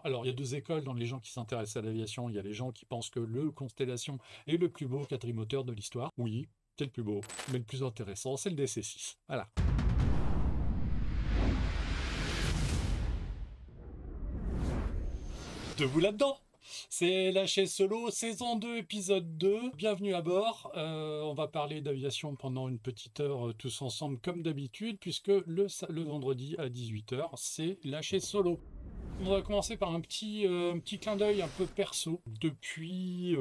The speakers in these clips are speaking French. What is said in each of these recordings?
Alors, il y a deux écoles dans les gens qui s'intéressent à l'aviation. Il y a les gens qui pensent que le Constellation est le plus beau quadrimoteur de l'histoire. Oui, c'est le plus beau, mais le plus intéressant, c'est le DC-6. Voilà. Debout là-dedans. C'est la chaise solo, saison 2, épisode 2. Bienvenue à bord. On va parler d'aviation pendant une petite heure tous ensemble comme d'habitude, puisque le vendredi à 18h, c'est la chaise solo. On va commencer par un petit clin d'œil un peu perso. Depuis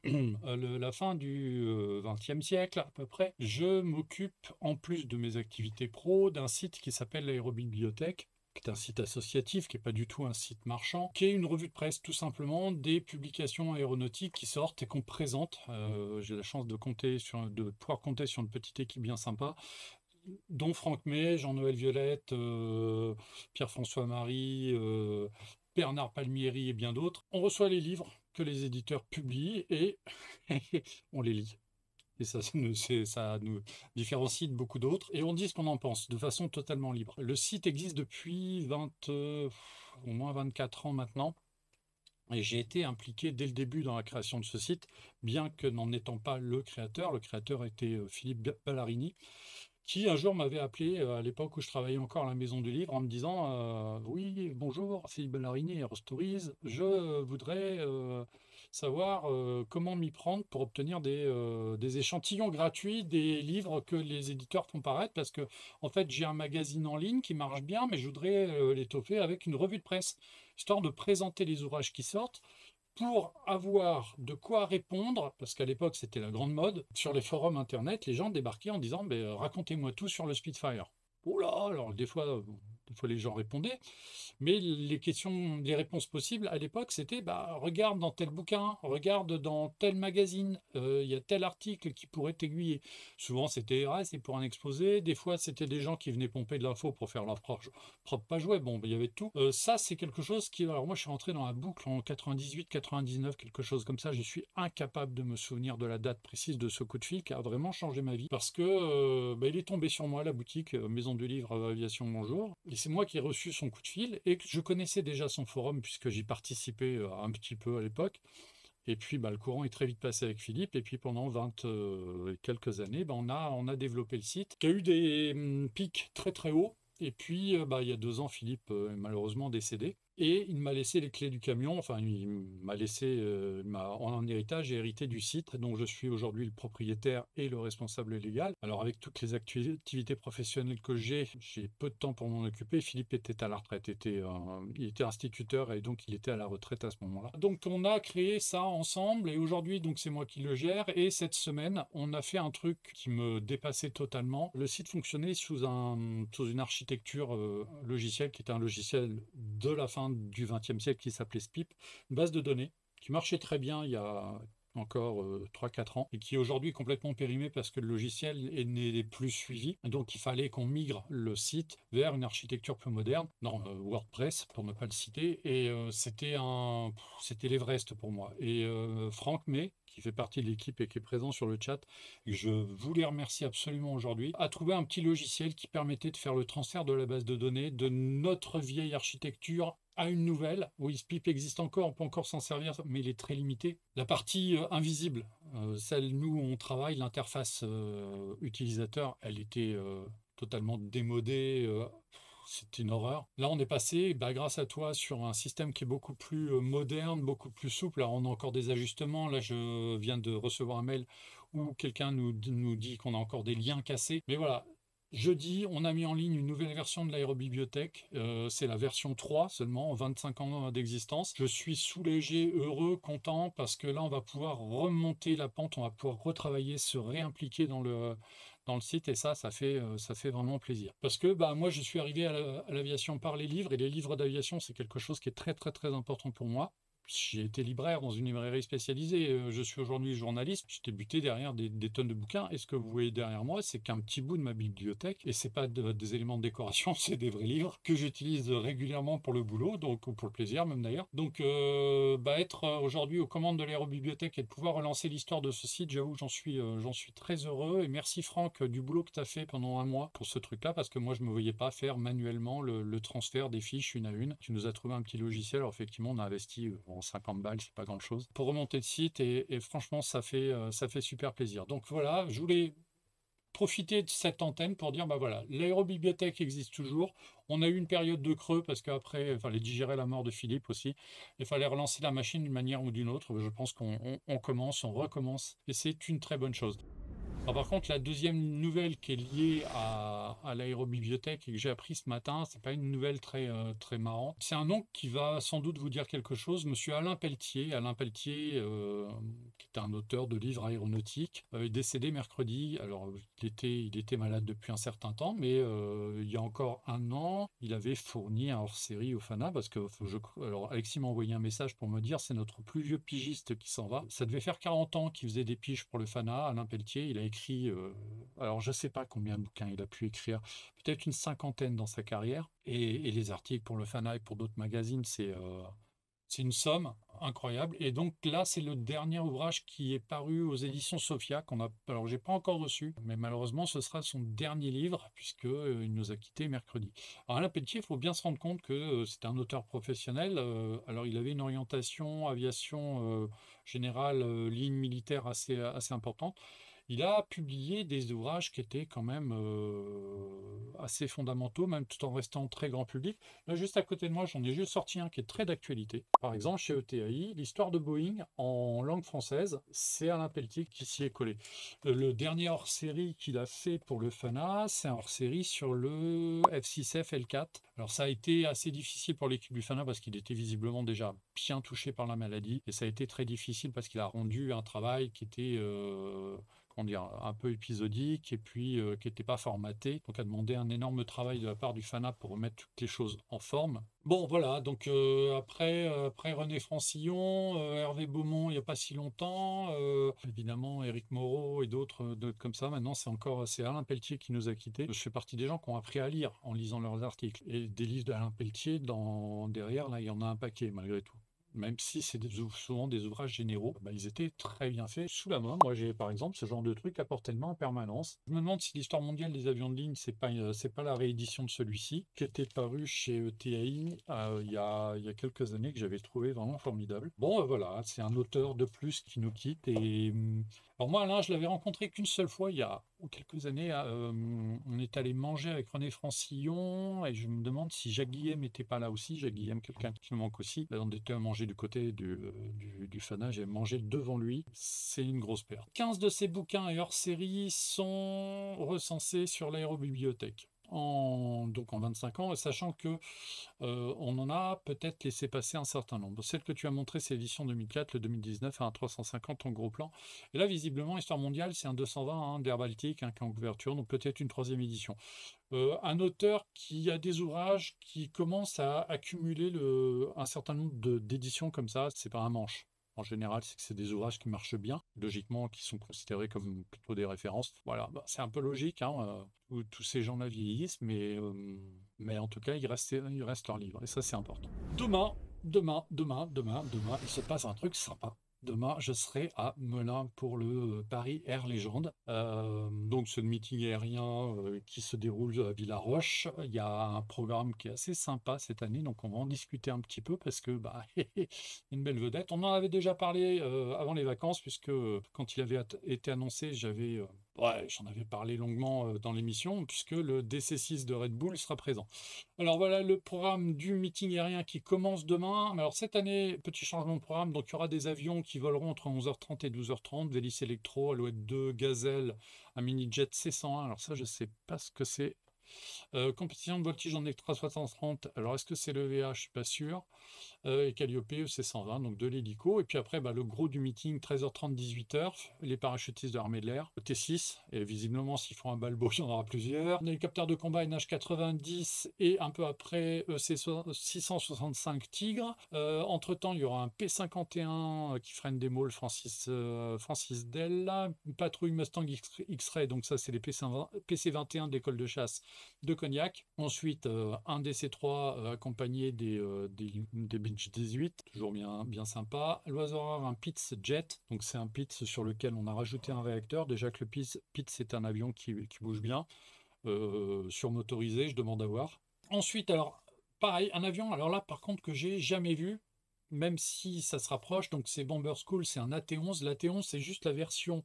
la fin du XXe siècle à peu près, je m'occupe, en plus de mes activités pro, d'un site qui s'appelle l'Aérobibliothèque, qui est un site associatif, qui n'est pas du tout un site marchand, qui est une revue de presse, tout simplement, des publications aéronautiques qui sortent et qu'on présente. J'ai la chance de pouvoir compter sur une petite équipe bien sympa, dont Franck May, Jean-Noël Violette, Pierre-François Marie, Bernard Palmieri et bien d'autres. On reçoit les livres que les éditeurs publient et on les lit. Et ça nous différencie de beaucoup d'autres. Et on dit ce qu'on en pense de façon totalement libre. Le site existe depuis au moins 24 ans maintenant. Et j'ai été impliqué dès le début dans la création de ce site, bien que n'en étant pas le créateur. Le créateur était Philippe Ballarini, qui un jour m'avait appelé à l'époque où je travaillais encore à la Maison du Livre en me disant oui, bonjour, Philippe Ballarini, Aero Stories, je voudrais savoir comment m'y prendre pour obtenir des échantillons gratuits des livres que les éditeurs font paraître, parce que en fait j'ai un magazine en ligne qui marche bien, mais je voudrais l'étoffer avec une revue de presse, histoire de présenter les ouvrages qui sortent, pour avoir de quoi répondre, parce qu'à l'époque c'était la grande mode, sur les forums internet, les gens débarquaient en disant racontez-moi tout sur le Spitfire. Oh là, alors des fois les gens répondaient, mais les réponses possibles à l'époque, c'était regarde dans tel bouquin, regarde dans tel magazine, il y a tel article qui pourrait t'aiguiller. Souvent, c'était c'est pour un exposé. Des fois, c'était des gens qui venaient pomper de l'info pour faire leur propre page web. Bon, il y avait tout. Ça, c'est quelque chose qui. Alors, moi, je suis rentré dans la boucle en 98, 99, quelque chose comme ça. Je suis incapable de me souvenir de la date précise de ce coup de fil qui a vraiment changé ma vie, parce que il est tombé sur moi, la boutique Maison du Livre Aviation Bonjour, et c'est moi qui ai reçu son coup de fil, et que je connaissais déjà son forum puisque j'y participais un petit peu à l'époque. Et puis le courant est très vite passé avec Philippe, et puis pendant 20 et quelques années, on a développé le site, qui a eu des pics très très hauts. Et puis il y a 2 ans, Philippe est malheureusement décédé. Et il m'a laissé les clés du camion, enfin il m'a laissé en héritage, j'ai hérité du site dont je suis aujourd'hui le propriétaire et le responsable légal. Alors avec toutes les activités professionnelles que j'ai peu de temps pour m'en occuper. Philippe était à la retraite, il était instituteur, et donc il était à la retraite à ce moment-là. Donc on a créé ça ensemble, et aujourd'hui donc c'est moi qui le gère, et cette semaine on a fait un truc qui me dépassait totalement. Le site fonctionnait sous une architecture logicielle qui était un logiciel de la fin du XXe siècle qui s'appelait SPIP, une base de données qui marchait très bien il y a encore 3-4 ans, et qui est aujourd'hui complètement périmé parce que le logiciel n'est plus suivi. Donc il fallait qu'on migre le site vers une architecture plus moderne, dans WordPress pour ne pas le citer, et c'était l'Everest pour moi. Et Franck May, qui fait partie de l'équipe et qui est présent sur le chat, et je voulais remercier absolument aujourd'hui, a trouvé un petit logiciel qui permettait de faire le transfert de la base de données de notre vieille architecture à une nouvelle. Oui, SPIP existe encore, on peut encore s'en servir, mais il est très limité. La partie invisible, celle nous on travaille, l'interface utilisateur, elle était totalement démodée. C'est une horreur. Là, on est passé, grâce à toi, sur un système qui est beaucoup plus moderne, beaucoup plus souple. Alors, on a encore des ajustements. Là, je viens de recevoir un mail où quelqu'un nous dit qu'on a encore des liens cassés. Mais voilà, jeudi, on a mis en ligne une nouvelle version de l'aérobibliothèque. C'est la version 3 seulement, 25 ans d'existence. Je suis soulagé, heureux, content, parce que là, on va pouvoir remonter la pente, on va pouvoir retravailler, se réimpliquer dans le site, et ça fait vraiment plaisir. Parce que moi, je suis arrivé à l'aviation par les livres, et les livres d'aviation, c'est quelque chose qui est très, très, très important pour moi. j'ai été libraire dans une librairie spécialisée. Je suis aujourd'hui journaliste. J'étais buté derrière des tonnes de bouquins. Et ce que vous voyez derrière moi, c'est qu'un petit bout de ma bibliothèque. Et c'est pas des éléments de décoration, c'est des vrais livres que j'utilise régulièrement pour le boulot, donc ou pour le plaisir même d'ailleurs. Donc, être aujourd'hui aux commandes de l'aérobibliothèque et de pouvoir relancer l'histoire de ce site, j'avoue, j'en suis très heureux. Et merci Franck du boulot que tu as fait pendant un mois pour ce truc-là, parce que moi je me voyais pas faire manuellement le transfert des fiches une à une. Tu nous as trouvé un petit logiciel. Alors effectivement, on a investi 50 balles, c'est pas grand-chose, pour remonter le site et franchement, ça fait super plaisir. Donc voilà, je voulais profiter de cette antenne pour dire, bah voilà, l'aérobibliothèque existe toujours. On a eu une période de creux parce qu'après, il fallait digérer la mort de Philippe aussi. Il fallait relancer la machine d'une manière ou d'une autre. Je pense qu'on commence, on recommence et c'est une très bonne chose. Alors, par contre, la deuxième nouvelle qui est liée à l'aérobibliothèque et que j'ai appris ce matin, c'est pas une nouvelle très marrante. C'est un nom qui va sans doute vous dire quelque chose. Monsieur Alain Pelletier. Alain Pelletier, qui est un auteur de livres aéronautiques, est décédé mercredi. Alors, il était malade depuis un certain temps, mais il y a encore un an, il avait fourni un hors-série au FANA parce que alors Alexis m'a envoyé un message pour me dire c'est notre plus vieux pigiste qui s'en va. Ça devait faire 40 ans qu'il faisait des piges pour le FANA. Alain Pelletier, il a écrit, alors je sais pas combien de bouquins il a pu écrire, peut-être une cinquantaine dans sa carrière. Et les articles pour le FANA et pour d'autres magazines, c'est une somme incroyable. Et donc là, c'est le dernier ouvrage qui est paru aux éditions Sophia, alors j'ai pas encore reçu, mais malheureusement, ce sera son dernier livre, puisque il nous a quittés mercredi. Alors Alain Pelletier, il faut bien se rendre compte que c'est un auteur professionnel. Alors il avait une orientation aviation générale, ligne militaire assez importante. Il a publié des ouvrages qui étaient quand même assez fondamentaux, même tout en restant très grand public. Là, juste à côté de moi, j'en ai juste sorti un qui est très d'actualité. Par exemple, chez ETAI, l'histoire de Boeing en langue française, c'est Alain Pelletier qui s'y est collé. Le dernier hors-série qu'il a fait pour le FANA, c'est un hors-série sur le F6F L4. Alors ça a été assez difficile pour l'équipe du FANA parce qu'il était visiblement déjà bien touché par la maladie. Et ça a été très difficile parce qu'il a rendu un travail qui était comment dire, un peu épisodique et puis qui n'était pas formaté. Donc a demandé un énorme travail de la part du FANA pour remettre toutes les choses en forme. Bon voilà, donc après René Francillon, Hervé Beaumont il n'y a pas si longtemps, évidemment Éric Moreau et d'autres comme ça. Maintenant c'est Alain Pelletier qui nous a quittés. Je fais partie des gens qui ont appris à lire en lisant leurs articles. Et des livres d'Alain Pelletier, derrière, là, il y en a un paquet malgré tout. Même si c'est souvent des ouvrages généraux, bah, ils étaient très bien faits sous la main. Moi, j'ai par exemple ce genre de truc à portée de main en permanence. Je me demande si l'histoire mondiale des avions de ligne, c'est pas la réédition de celui-ci, qui était paru chez ETAI il y a quelques années, que j'avais trouvé vraiment formidable. Bon, voilà, c'est un auteur de plus qui nous quitte. Alors moi, Alain, je l'avais rencontré qu'une seule fois il y a quelques années. On est allé manger avec René Francillon et je me demande si Jacques Guillem n'était pas là aussi. Jacques Guillem, quelqu'un qui me manque aussi. Là, on était à manger du côté du FANA. J'ai mangé devant lui. C'est une grosse perte. 15 de ses bouquins et hors-série sont recensés sur l'aérobibliothèque. Donc en 25 ans, sachant que on en a peut-être laissé passer un certain nombre. Celle que tu as montrée, c'est l'édition 2004, le 2019 à un 350 en gros plan. Et là, visiblement, Histoire mondiale, c'est un 220 hein, d'Air Baltique, un camp couverture, donc peut-être une troisième édition. Un auteur qui a des ouvrages qui commencent à accumuler un certain nombre d'éditions comme ça, c'est pas un manche. En général, c'est que c'est des ouvrages qui marchent bien, logiquement, qui sont considérés comme plutôt des références. Voilà, bah, c'est un peu logique, hein, où tous ces gens-là vieillissent, mais en tout cas, ils restent leurs livres, et ça, c'est important. Demain, il se passe un truc sympa. Demain, je serai à Melun pour le Paris Air Légende. Donc, ce meeting aérien qui se déroule à Villaroche. Il y a un programme qui est assez sympa cette année, donc on va en discuter un petit peu parce que bah, une belle vedette. On en avait déjà parlé avant les vacances, puisque quand il avait été annoncé, j'en avais parlé longuement dans l'émission, puisque le DC6 de Red Bull sera présent. Alors voilà le programme du meeting aérien qui commence demain. Alors cette année, petit changement de programme, donc il y aura des avions qui voleront entre 11h30 et 12h30, d'hélice électro, Alouette 2, Gazelle, un mini-jet C101. Alors ça, je sais pas ce que c'est. Compétition de voltige en extra 630. Alors, est-ce que c'est le VA? Je suis pas sûr. Et Calliope EC120, donc de l'hélico. Et puis après, le gros du meeting, 13h30, 18h, les parachutistes de l'armée de l'air, T6. Et visiblement, s'ils font un balbo, il y en aura plusieurs. Un hélicoptère de combat NH90 et un peu après EC665 Tigre. Entre-temps, il y aura un P51 qui freine des môles Francis Dell. Une patrouille Mustang X-Ray, donc ça, c'est les PC-21 de l'école de chasse de Cognac. Ensuite, un DC-3 accompagné des Beech 18, toujours bien sympa. L'oiseau rare, un Pitts Jet, donc c'est un Pitts sur lequel on a rajouté un réacteur. Déjà que le Pitts c'est un avion qui bouge bien, surmotorisé, je demande à voir. Ensuite, alors, pareil, un avion, alors là, par contre, que j'ai jamais vu, même si ça se rapproche, donc c'est Bomber School, c'est un AT-11. L'AT-11, c'est juste la version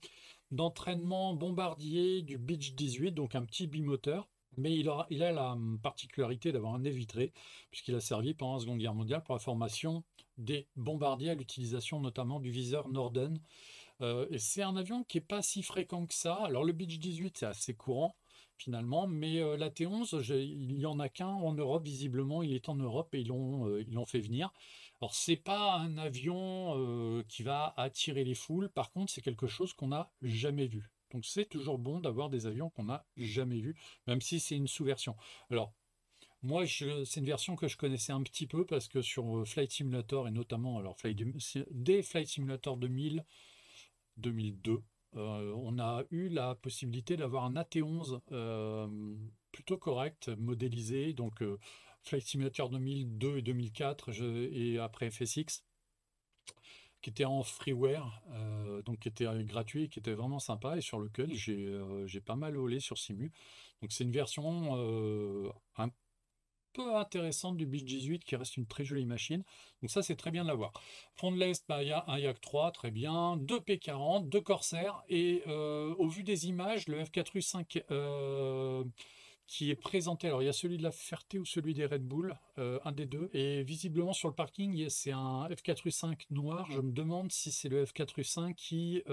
d'entraînement bombardier du Beech 18, donc un petit bimoteur. Mais il a la particularité d'avoir un nez vitré, puisqu'il a servi pendant la Seconde Guerre mondiale pour la formation des bombardiers à l'utilisation notamment du viseur Norden. Et c'est un avion qui n'est pas si fréquent que ça. Alors le Beech 18, c'est assez courant finalement, mais la T11, il n'y en a qu'un en Europe, visiblement, il est en Europe et ils l'ont fait venir. Alors c'est pas un avion qui va attirer les foules, par contre c'est quelque chose qu'on n'a jamais vu. Donc c'est toujours bon d'avoir des avions qu'on n'a jamais vus, même si c'est une sous-version. Alors moi, c'est une version que je connaissais un petit peu parce que sur Flight Simulator et notamment alors des Flight Simulator 2000, 2002, on a eu la possibilité d'avoir un AT-11 plutôt correct, modélisé, donc Flight Simulator 2002 et 2004, et après FSX, qui était en freeware, donc qui était gratuit, qui était vraiment sympa et sur lequel j'ai pas mal volé sur Simu. Donc c'est une version un peu intéressante du Beech 18 qui reste une très jolie machine. Donc ça, c'est très bien de l'avoir. Front de l'Est, il y a un Yak 3, très bien, deux P40, deux Corsair et au vu des images, le F4U5 qui est présenté. Alors, il y a celui de la Ferté ou celui des Red Bull, un des deux. Et visiblement, sur le parking, c'est un F4U5 noir. Je me demande si c'est le F4U5 qui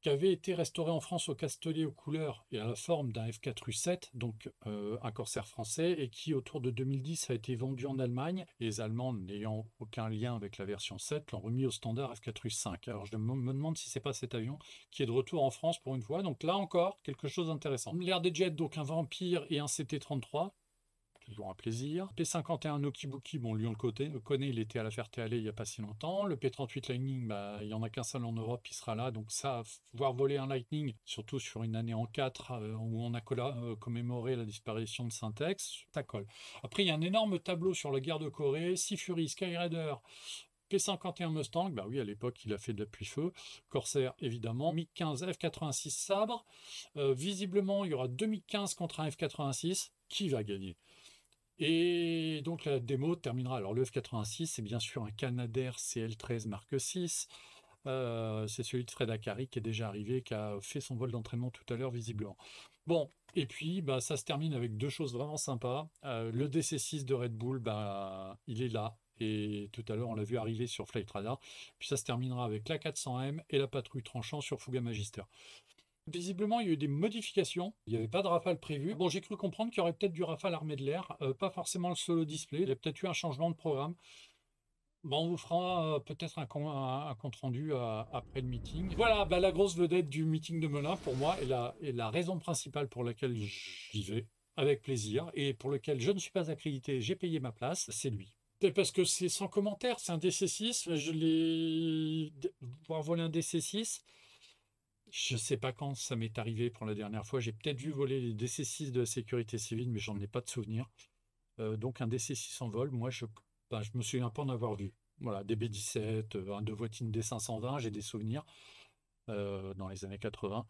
avait été restauré en France au Castellet aux couleurs et à la forme d'un F4U7, donc un Corsair français, et qui autour de 2010 a été vendu en Allemagne. Et les Allemands, n'ayant aucun lien avec la version 7, l'ont remis au standard F4U5. Alors je me demande si c'est pas cet avion qui est de retour en France pour une fois. Donc là encore, quelque chose d'intéressant. L'air des jets, donc un Vampire et un CT-33. Toujours un plaisir. P51 Nokibuki, bon, lui on le connaît, il était à la Ferté-Alais il n'y a pas si longtemps. Le P38 Lightning, il n'y en a qu'un seul en Europe qui sera là. Donc ça, voir voler un Lightning, surtout sur une année en 4 où on a commémoré la disparition de Syntex, ça colle. Après, il y a un énorme tableau sur la guerre de Corée, Sea Fury, Skyraider, P51 Mustang, bah oui, à l'époque, il a fait de l'appui-feu. Corsair, évidemment. MiG-15, F-86 Sabre. Visiblement, il y aura 2 MiG-15 contre un F-86. Qui va gagner? Et donc la démo terminera. Alors le F-86, c'est bien sûr un Canadair CL-13 Mark VI. C'est celui de Fred Akari qui est déjà arrivé, qui a fait son vol d'entraînement tout à l'heure visiblement. Bon, et puis ça se termine avec deux choses vraiment sympas. Le DC-6 de Red Bull, il est là. Et tout à l'heure, on l'a vu arriver sur Flight Radar. Puis ça se terminera avec la 400M et la patrouille tranchant sur Fuga Magister. Visiblement, il y a eu des modifications. Il n'y avait pas de Rafale prévu. Bon, j'ai cru comprendre qu'il y aurait peut-être du Rafale armée de l'air, pas forcément le solo display. Il y a peut-être eu un changement de programme. Bon, on vous fera peut-être un compte rendu après le meeting. Voilà, la grosse vedette du meeting de Melun pour moi et la raison principale pour laquelle j'y vais avec plaisir et pour lequel je ne suis pas accrédité, j'ai payé ma place, c'est lui. C'est parce que c'est sans commentaire, c'est un DC6. Je l'ai voir voler un DC6. Je ne sais pas quand ça m'est arrivé pour la dernière fois. J'ai peut-être vu voler les DC-6 de la sécurité civile, mais j'en ai pas de souvenir. Donc un DC-6 en vol, moi je me souviens pas en avoir vu. Voilà, des B-17, un de Voitine D520, j'ai des souvenirs dans les années 80.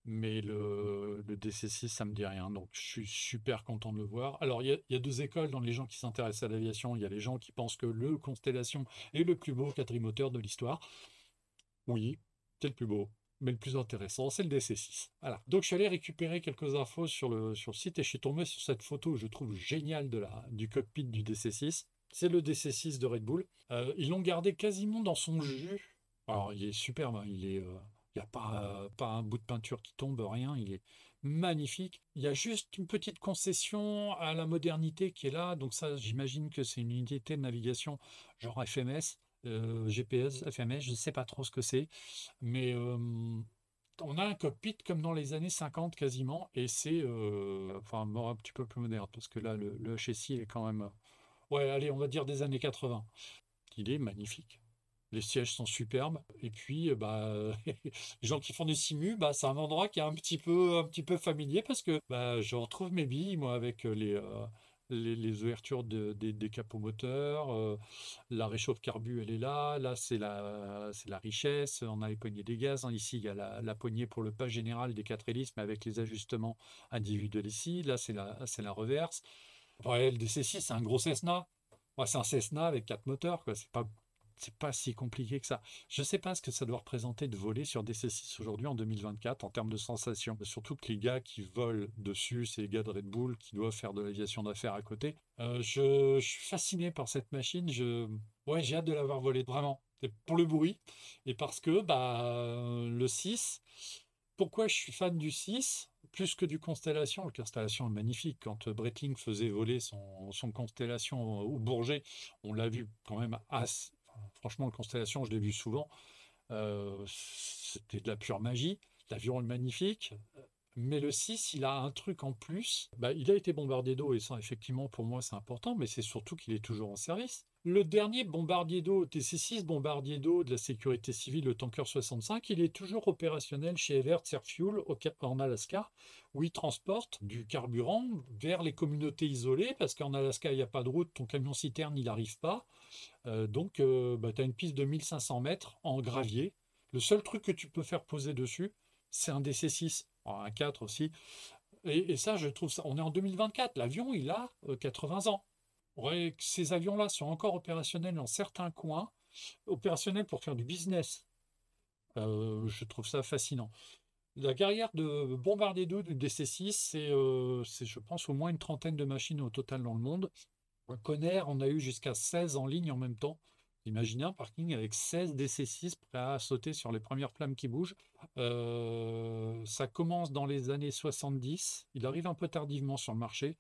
Mais le DC-6, ça me dit rien. Donc je suis super content de le voir. Alors il y a deux écoles dans les gens qui s'intéressent à l'aviation. Il y a les gens qui pensent que le Constellation est le plus beau quadrimoteur de l'histoire. Oui, c'est le plus beau. Mais le plus intéressant, c'est le DC6. Voilà. Donc je suis allé récupérer quelques infos sur le site et je suis tombé sur cette photo que je trouve géniale du cockpit du DC6. C'est le DC6 de Red Bull. Ils l'ont gardé quasiment dans son jus. Alors il est superbe, hein. Il n'y a pas un bout de peinture qui tombe, rien. Il est magnifique. Il y a juste une petite concession à la modernité qui est là. Donc ça, j'imagine que c'est une unité de navigation genre FMS, GPS, FMS, je ne sais pas trop ce que c'est. Mais on a un cockpit comme dans les années 50 quasiment. Et c'est enfin bon, un petit peu plus moderne. Parce que là, le châssis est quand même... ouais, allez, on va dire des années 80. Il est magnifique. Les sièges sont superbes. Et puis, les gens qui font des simus, bah, c'est un endroit qui est un petit peu familier parce que bah, je retrouve mes billes, moi, avec les ouvertures des capots moteurs. La réchauffe carbu, elle est là. Là, c'est la richesse. On a les poignées des gaz. Ici, il y a la poignée pour le pas général des 4 hélices, mais avec les ajustements individuels ici. Là, c'est la reverse. Ouais, le DC6, c'est un gros Cessna. Ouais, c'est un Cessna avec 4 moteurs, quoi. C'est pas si compliqué que ça. Je sais pas ce que ça doit représenter de voler sur DC6 aujourd'hui en 2024 en termes de sensations. Surtout que les gars qui volent dessus, c'est les gars de Red Bull qui doivent faire de l'aviation d'affaires à côté. Je suis fasciné par cette machine. Ouais, j'ai hâte de l'avoir volée, vraiment. C'est pour le bruit et parce que le 6. Pourquoi je suis fan du 6 plus que du Constellation? Le Constellation est magnifique. Quand Breitling faisait voler son Constellation au Bourget, on l'a vu quand même assez. Enfin, franchement, le Constellation, je l'ai vu souvent. C'était de la pure magie. L'avion est magnifique. Mais le 6, il a un truc en plus. Bah, il a été bombardé d'eau et ça, effectivement, pour moi, c'est important, mais c'est surtout qu'il est toujours en service. Le dernier bombardier d'eau, TC6 bombardier d'eau de la sécurité civile, le Tanker 65, il est toujours opérationnel chez Evertz Airfuel en Alaska, où il transporte du carburant vers les communautés isolées, parce qu'en Alaska, il n'y a pas de route, ton camion-citerne, il n'arrive pas. Donc, tu as une piste de 1500 mètres en gravier. Le seul truc que tu peux faire poser dessus, c'est un DC6, un 4 aussi. Et ça, je trouve ça. On est en 2024, l'avion, il a 80 ans. Ouais, ces avions-là sont encore opérationnels dans certains coins, opérationnels pour faire du business. Je trouve ça fascinant. La carrière de bombardier d'eau du DC-6, c'est, je pense, au moins une trentaine de machines au total dans le monde. Conner, on a eu jusqu'à 16 en ligne en même temps. Imaginez un parking avec 16 DC-6 prêts à sauter sur les premières flammes qui bougent. Ça commence dans les années 70. Il arrive un peu tardivement sur le marché.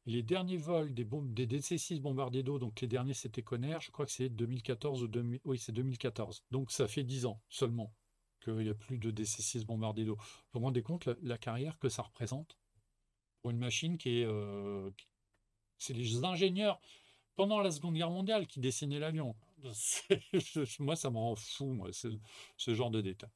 Et les derniers vols des DC-6 bombardiers d'eau, donc les derniers c'était Conner, je crois que c'est 2014 ou 2000, oui, c'est 2014. Donc ça fait 10 ans seulement qu'il n'y a plus de DC-6 bombardiers d'eau. Vous vous rendez compte la carrière que ça représente pour une machine c'est les ingénieurs pendant la Seconde Guerre mondiale qui dessinaient l'avion. Moi, ça me rend fou, moi, ce genre de détails.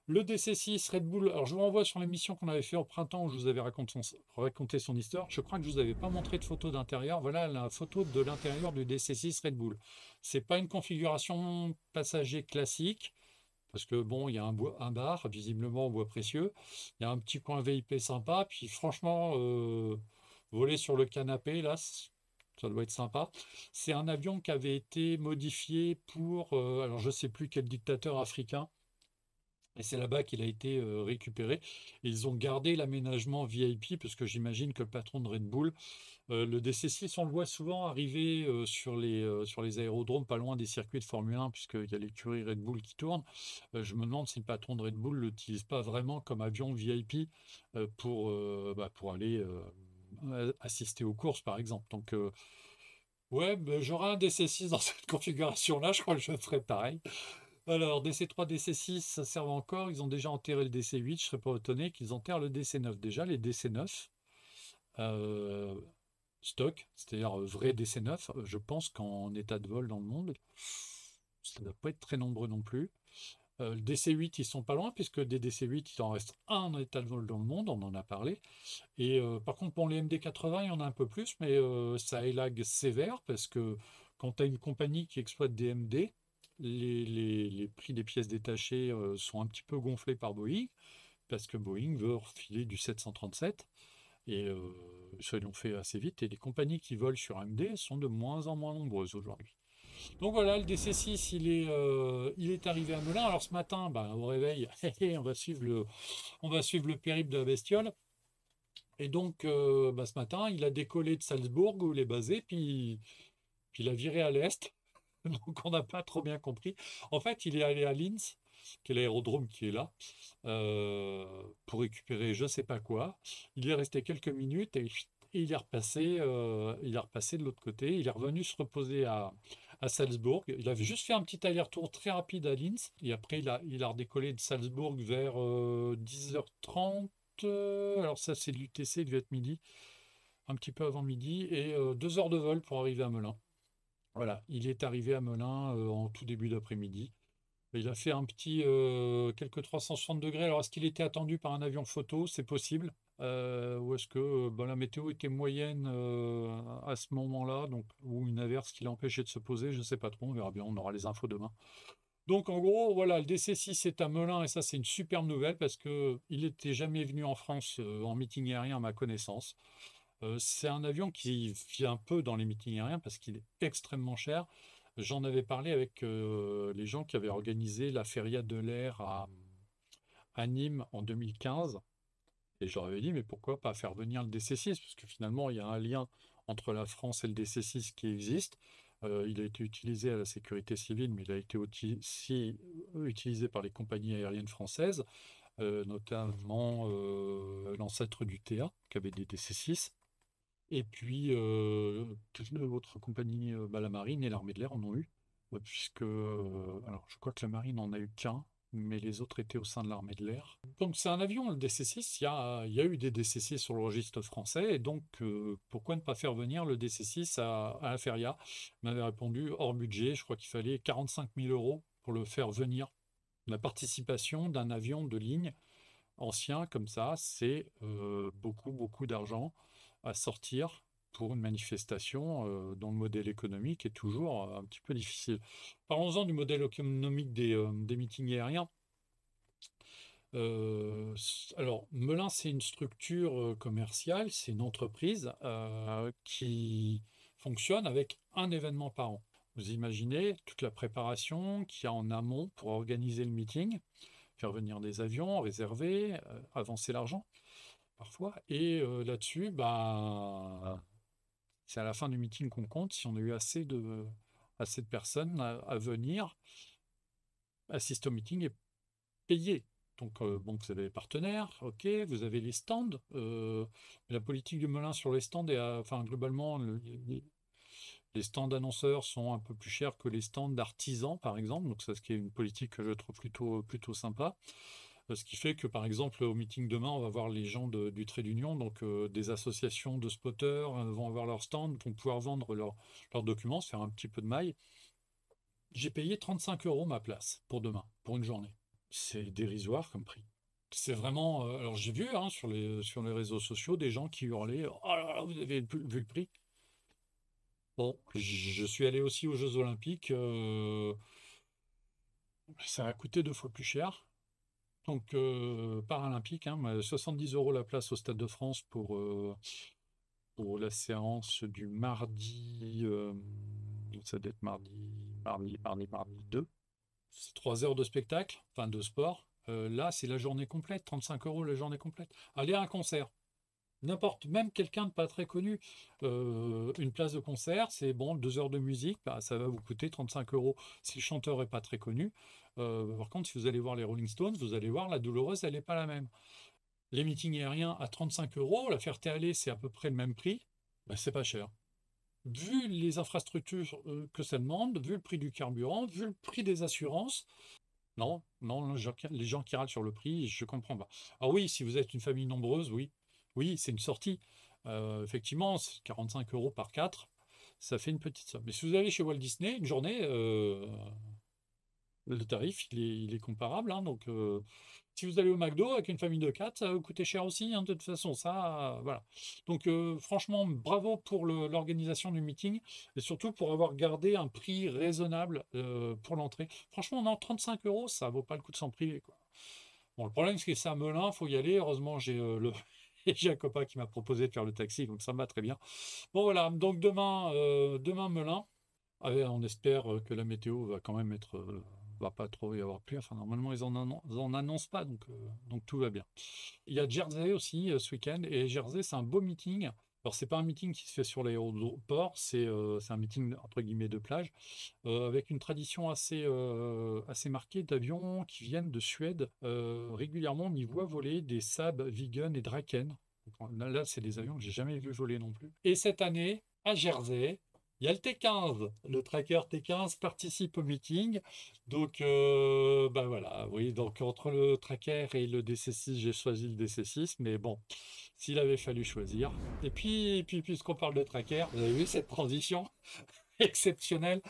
Le DC-6 Red Bull, alors je vous renvoie sur l'émission qu'on avait fait au printemps où je vous avais raconté son histoire. Je crois que je vous avais pas montré de photo d'intérieur. Voilà la photo de l'intérieur du DC-6 Red Bull. C'est pas une configuration passager classique. Parce que bon, il y a un bar, visiblement en bois précieux. Il y a un petit coin VIP sympa. Puis franchement, voler sur le canapé, là, ça doit être sympa. C'est un avion qui avait été modifié pour, alors je sais plus quel dictateur africain. Et c'est là-bas qu'il a été récupéré. Et ils ont gardé l'aménagement VIP, parce que j'imagine que le patron de Red Bull, le DC6, on le voit souvent arriver sur les aérodromes pas loin des circuits de Formule 1, puisqu'il y a l'écurie Red Bull qui tourne. Je me demande si le patron de Red Bull ne l'utilise pas vraiment comme avion VIP pour aller assister aux courses, par exemple. Donc, ouais, j'aurai un DC6 dans cette configuration-là, je crois que je ferai pareil. Alors, DC3, DC6, ça sert encore. Ils ont déjà enterré le DC8. Je ne serais pas étonné qu'ils enterrent le DC9. Déjà, les DC9, euh, stock, c'est-à-dire vrai DC9, je pense qu'en état de vol dans le monde, ça ne doit pas être très nombreux non plus. Le DC8, ils sont pas loin, puisque des DC8, il en reste un en état de vol dans le monde, on en a parlé. Et par contre, bon, les MD80, il y en a un peu plus, mais ça élague sévère, parce que quand tu as une compagnie qui exploite des MD, les prix des pièces détachées sont un petit peu gonflés par Boeing, parce que Boeing veut refiler du 737, et ça, ils l'ont fait assez vite, et les compagnies qui volent sur MD sont de moins en moins nombreuses aujourd'hui. Donc voilà, le DC6, il est arrivé à Melun. Alors ce matin, au réveil, on va suivre le périple de la bestiole. Et donc, ce matin, il a décollé de Salzbourg, où il est basé, puis il a viré à l'est. Donc, on n'a pas trop bien compris. En fait, il est allé à Linz. qui est l'aérodrome qui est là, pour récupérer je sais pas quoi. Il est resté quelques minutes et il est repassé de l'autre côté. Il est revenu se reposer à Salzbourg. Il avait juste fait un petit aller-retour très rapide à Linz. Et après, il a redécollé de Salzbourg vers 10h30. Alors ça, c'est de l'UTC, il devait être midi, un petit peu avant midi, et 2 heures de vol pour arriver à Melun. Voilà, il est arrivé à Melun en tout début d'après-midi. Il a fait un petit quelques 360 degrés. Alors, est-ce qu'il était attendu par un avion photo? C'est possible. Ou est-ce que la météo était moyenne à ce moment-là, donc, ou une averse qui l'a empêché de se poser? Je ne sais pas trop. On verra bien. On aura les infos demain. Donc, en gros, voilà, le DC-6 est à Melun et ça, c'est une superbe nouvelle parce que il n'était jamais venu en France en meeting aérien à ma connaissance. C'est un avion qui vient un peu dans les meetings aériens parce qu'il est extrêmement cher. J'en avais parlé avec les gens qui avaient organisé la Feria de l'air à Nîmes en 2015. Et je leur avais dit, mais pourquoi pas faire venir le DC-6? Parce que finalement, il y a un lien entre la France et le DC-6 qui existe. Il a été utilisé à la sécurité civile, mais il a été aussi utilisé par les compagnies aériennes françaises, notamment l'ancêtre du TA, qui avait des DC-6. Et puis, toutes les autres compagnies, la marine et l'armée de l'air en ont eu, puisque, alors je crois que la marine n'en a eu qu'un, mais les autres étaient au sein de l'armée de l'air. Donc c'est un avion, le DC-6, il y a eu des DC-6 sur le registre français, et donc pourquoi ne pas faire venir le DC-6 à la Feria? Il m'avait répondu, hors budget, je crois qu'il fallait 45 000 euros pour le faire venir. La participation d'un avion de ligne ancien comme ça, c'est beaucoup, beaucoup d'argent à sortir pour une manifestation dont le modèle économique est toujours un petit peu difficile. Parlons-en du modèle économique des meetings aériens. Alors, Melun, c'est une structure commerciale, c'est une entreprise qui fonctionne avec un événement par an. Vous imaginez toute la préparation qu'il y a en amont pour organiser le meeting, faire venir des avions, réserver, avancer l'argent parfois. Et là-dessus, c'est à la fin du meeting qu'on compte si on a eu assez de personnes à venir assister au meeting et payer. Donc, bon, vous avez les partenaires, ok, vous avez les stands. La politique du Melun sur les stands est, enfin, globalement, les stands annonceurs sont un peu plus chers que les stands d'artisans, par exemple. Donc, ça, ce qui est une politique que je trouve plutôt sympa. Ce qui fait que, par exemple, au meeting demain, on va voir les gens du trait d'union, donc des associations de spotters vont avoir leur stand, vont pouvoir vendre leurs documents, se faire un petit peu de maille. J'ai payé 35 euros ma place pour demain, pour une journée. C'est dérisoire comme prix. C'est vraiment. Alors j'ai vu sur les réseaux sociaux des gens qui hurlaient: Oh là là, vous avez vu le prix? Bon, je suis allé aussi aux Jeux Olympiques. Ça a coûté 2 fois plus cher. Donc, paralympique, hein, 70 euros la place au Stade de France pour la séance du mardi. Ça doit être mardi 2. C'est 3 heures de spectacle, enfin de sport. Là, c'est la journée complète, 35 euros la journée complète. Aller à un concert, n'importe, même quelqu'un de pas très connu, une place de concert, c'est bon, 2 heures de musique, ça va vous coûter 35 euros si le chanteur est pas très connu. Par contre, si vous allez voir les Rolling Stones, vous allez voir la douloureuse, elle n'est pas la même. Les meetings aériens à 35 euros, la Ferté-Alais, c'est à peu près le même prix, c'est pas cher. Vu les infrastructures que ça demande, vu le prix du carburant, vu le prix des assurances, non, non, les gens qui râlent sur le prix, je comprends pas. Ah oui, si vous êtes une famille nombreuse, oui, oui, c'est une sortie. Effectivement, 45 euros par 4, ça fait une petite somme. Mais si vous allez chez Walt Disney, une journée, le tarif, il est comparable, hein. Donc, si vous allez au McDo avec une famille de 4, ça va vous coûter cher aussi, hein, de toute façon. Ça, voilà. Donc, franchement, bravo pour l'organisation du meeting et surtout pour avoir gardé un prix raisonnable pour l'entrée. Franchement, non, 35 euros, ça vaut pas le coup de s'en priver, quoi. Bon, le problème, c'est que c'est à Melun, il faut y aller. Heureusement, j'ai un copain qui m'a proposé de faire le taxi, donc ça me va très bien. Bon, voilà. Donc, demain Melun. Ah ouais, on espère que la météo va quand même être, va pas trop y avoir plu. Enfin, normalement, ils en annoncent pas, donc tout va bien. Il y a Jersey aussi ce week-end, et Jersey, c'est un beau meeting. Alors, c'est pas un meeting qui se fait sur l'aéroport, c'est un meeting entre guillemets de plage, avec une tradition assez marquée d'avions qui viennent de Suède. Régulièrement, on y voit voler des Saab, Viggen et Draken. Là, c'est des avions que j'ai jamais vu voler non plus. Et cette année, à Jersey, il y a le T15. Le tracker T15 participe au meeting. Donc, bah voilà, oui, donc entre le tracker et le DC6, j'ai choisi le DC6, mais bon, s'il avait fallu choisir. Et puis puisqu'on parle de tracker, vous avez vu cette transition exceptionnelle?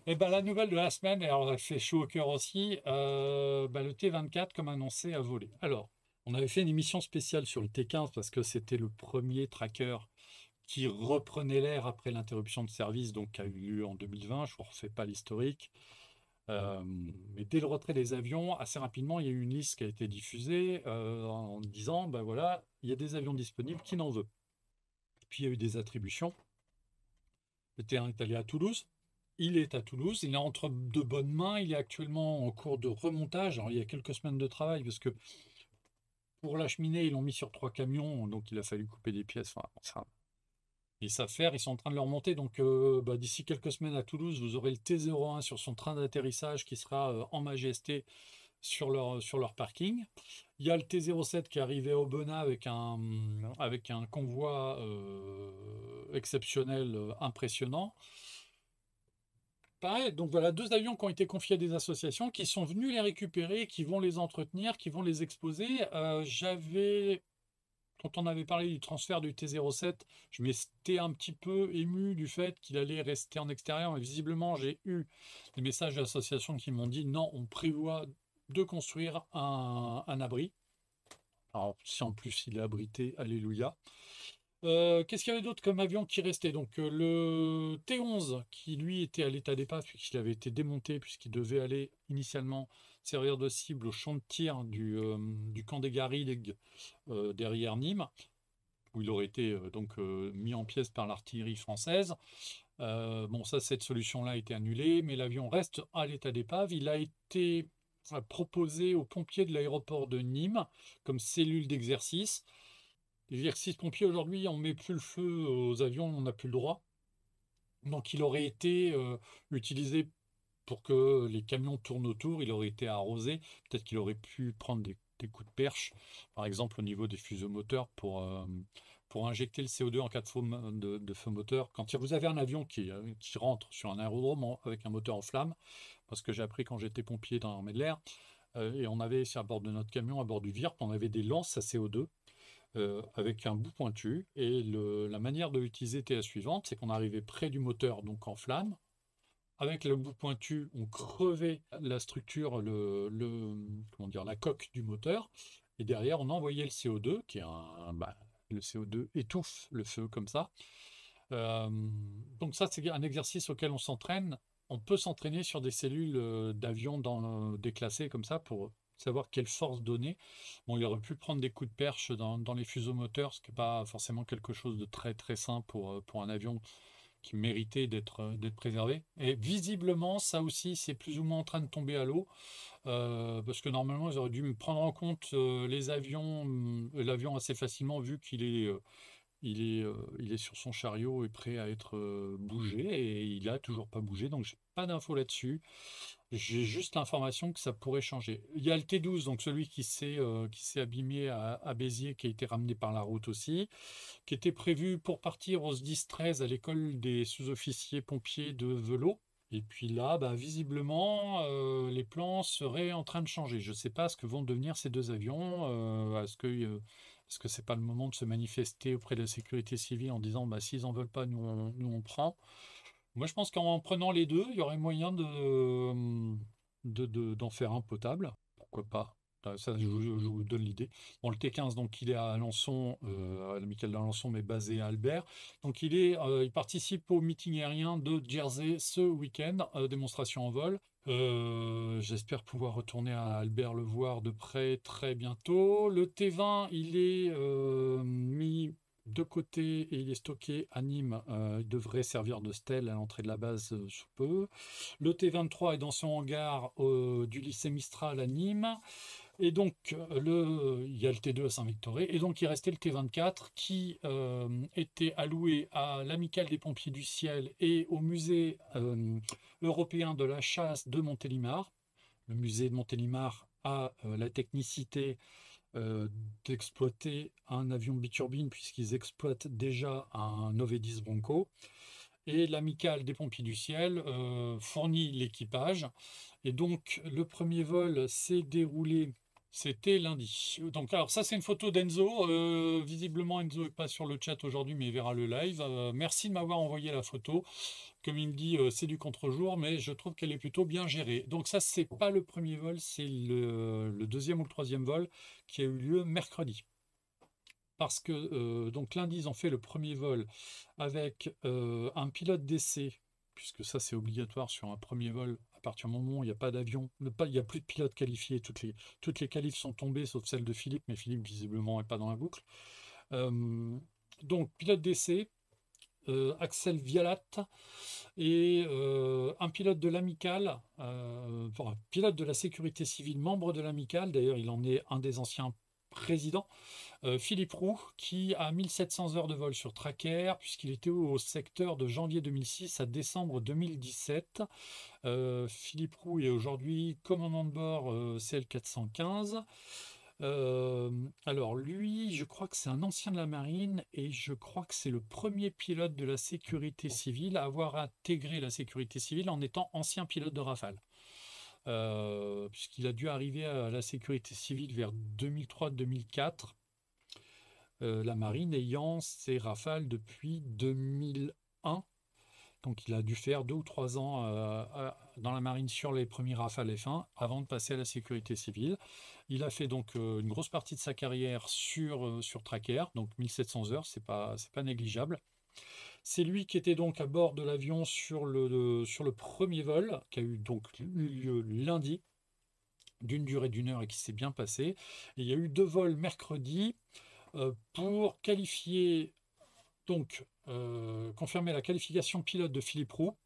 Et ben la nouvelle de la semaine, et alors elle fait chaud au cœur aussi, bah, le T24, comme annoncé, a volé. Alors, on avait fait une émission spéciale sur le T15 parce que c'était le premier tracker qui reprenait l'air après l'interruption de service, donc qui a eu lieu en 2020. Je ne vous refais pas l'historique. Mais dès le retrait des avions, assez rapidement, il y a eu une liste qui a été diffusée en disant, ben voilà, il y a des avions disponibles, qui n'en veut? Puis il y a eu des attributions. Le terrain est allé à Toulouse. Il est à Toulouse, il est entre de bonnes mains, il est actuellement en cours de remontage. Alors il y a quelques semaines de travail, parce que pour l'acheminer, ils l'ont mis sur 3 camions, donc il a fallu couper des pièces. Enfin, ça, ils savent faire, ils sont en train de le remonter. Donc bah, d'ici quelques semaines à Toulouse, vous aurez le T01 sur son train d'atterrissage qui sera en majesté sur leur parking. Il y a le T07 qui est arrivé à Aubenas avec un convoi exceptionnel, impressionnant. Pareil, donc voilà, 2 avions qui ont été confiés à des associations qui sont venus les récupérer, qui vont les entretenir, qui vont les exposer. Quand on avait parlé du transfert du T07, je m'étais un petit peu ému du fait qu'il allait rester en extérieur. Et visiblement, j'ai eu des messages d'associations qui m'ont dit non, on prévoit de construire un abri. Alors, si en plus il est abrité, alléluia. Qu'est-ce qu'il y avait d'autre comme avion qui restait? Donc le T11 qui lui était à l'état d'épave puisqu'il avait été démonté puisqu'il devait aller initialement servir de cible au champ de tir du camp des Garrigues derrière Nîmes, où il aurait été mis en pièces par l'artillerie française. Bon, ça, cette solution-là a été annulée, mais l'avion reste à l'état d'épave. Il a été proposé aux pompiers de l'aéroport de Nîmes comme cellule d'exercice. L'exercice pompier, aujourd'hui, on met plus le feu aux avions, on n'a plus le droit. Donc, il aurait été utilisé pour que les camions tournent autour, il aurait été arrosé. Peut-être qu'il aurait pu prendre des coups de perche, par exemple au niveau des fuseaux moteurs, pour injecter le CO2 en cas de feu moteur. Quand vous avez un avion qui rentre sur un aérodrome avec un moteur en flamme, parce que j'ai appris quand j'étais pompier dans l'armée de l'air, et on avait, à bord de notre camion, à bord du VIRP, on avait des lances à CO2 avec un bout pointu. Et la manière de l'utiliser était la suivante, c'est qu'on arrivait près du moteur, donc en flamme. Avec le bout pointu, on crevait la structure, comment dire, la coque du moteur. Et derrière, on envoyait le CO2, le CO2 étouffe le feu comme ça. Euh, donc ça, c'est un exercice auquel on s'entraîne. On peut s'entraîner sur des cellules d'avion déclassées comme ça pour savoir quelle force donner. Bon, il aurait pu prendre des coups de perche dans les fuseaux moteurs, ce qui n'est pas forcément quelque chose de très très sain pour un avion qui méritait d'être préservé. Et visiblement, ça aussi, c'est plus ou moins en train de tomber à l'eau, parce que normalement, ils auraient dû me prendre en compte l'avion assez facilement, vu qu'il est sur son chariot et prêt à être bougé, et il a toujours pas bougé, donc j'ai pas d'infos là-dessus. J'ai juste l'information que ça pourrait changer. Il y a le T12, donc celui qui s'est abîmé à Béziers, qui a été ramené par la route aussi, qui était prévu pour partir au SDIS-13 à l'école des sous-officiers pompiers de Velot. Et puis là, bah, visiblement, les plans seraient en train de changer. Je ne sais pas ce que vont devenir ces 2 avions. Est-ce que c'est pas le moment de se manifester auprès de la sécurité civile en disant, bah, s'ils en veulent pas, nous on prend. Moi, je pense qu'en prenant les deux, il y aurait moyen d'en faire un potable. Pourquoi pas? Ça, je vous donne l'idée. Bon, le T15, donc, il est à Alençon, à l'amicale d'Alençon, mais basé à Albert. Donc, il participe au meeting aérien de Jersey ce week-end, démonstration en vol. J'espère pouvoir retourner à Albert le voir de près très bientôt. Le T20, il est mis de côté et il est stocké à Nîmes. Il devrait servir de stèle à l'entrée de la base sous peu. Le T23 est dans son hangar du lycée Mistral à Nîmes. Et donc, il y a le T2 à Saint-Victoré, et donc il restait le T24 qui était alloué à l'Amicale des Pompiers du Ciel et au Musée européen de la chasse de Montélimar. Le musée de Montélimar a la technicité euh, d'exploiter un avion biturbine puisqu'ils exploitent déjà un Novedis Bronco. Et l'Amicale des Pompiers du Ciel fournit l'équipage. Et donc, le premier vol s'est déroulé, c'était lundi. Donc, alors ça, c'est une photo d'Enzo. Visiblement, Enzo n'est pas sur le chat aujourd'hui, mais il verra le live. Merci de m'avoir envoyé la photo. Comme il me dit, c'est du contre-jour, mais je trouve qu'elle est plutôt bien gérée. Donc ça, c'est pas le premier vol, c'est le deuxième ou le troisième vol qui a eu lieu mercredi. Parce que donc lundi, ils ont fait le premier vol avec un pilote d'essai, puisque ça c'est obligatoire sur un premier vol. À partir du moment où il n'y a pas d'avion, il n'y a plus de pilotes qualifiés, toutes les qualifs sont tombées, sauf celle de Philippe, mais Philippe visiblement n'est pas dans la boucle. Euh, donc pilote d'essai, Axel Vialat, et un pilote de l'amicale, enfin, pilote de la sécurité civile, membre de l'amicale, d'ailleurs il en est un des anciens présidents, Philippe Roux, qui a 1700 heures de vol sur Tracker, puisqu'il était au secteur de janvier 2006 à décembre 2017. Philippe Roux est aujourd'hui commandant de bord CL415. Alors lui, je crois que c'est un ancien de la marine et je crois que c'est le premier pilote de la sécurité civile à avoir intégré la sécurité civile en étant ancien pilote de Rafale. Puisqu'il a dû arriver à la sécurité civile vers 2003-2004, la marine ayant ses Rafales depuis 2001. Donc il a dû faire 2 ou 3 ans dans la marine sur les premiers Rafale F1 avant de passer à la sécurité civile. Il a fait donc une grosse partie de sa carrière sur Tracker, donc 1700 heures, c'est pas négligeable. C'est lui qui était donc à bord de l'avion sur le premier vol, qui a eu donc eu lieu lundi, d'une durée d'1 heure et qui s'est bien passé. Et il y a eu 2 vols mercredi pour qualifier, donc confirmer la qualification pilote de Philippe Roux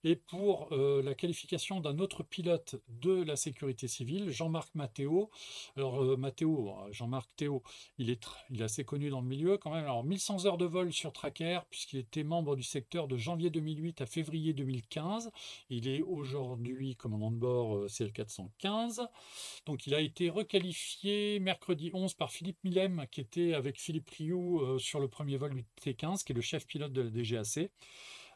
et pour la qualification d'un autre pilote de la sécurité civile, Jean-Marc Matteo. Alors Jean-Marc Théo, il est assez connu dans le milieu quand même. Alors 1100 heures de vol sur Tracker, puisqu'il était membre du secteur de janvier 2008 à février 2015. Il est aujourd'hui commandant de bord CL415. Donc il a été requalifié mercredi 11 par Philippe Millem, qui était avec Philippe Rioux sur le premier vol du T15, qui est le chef pilote de la DGAC.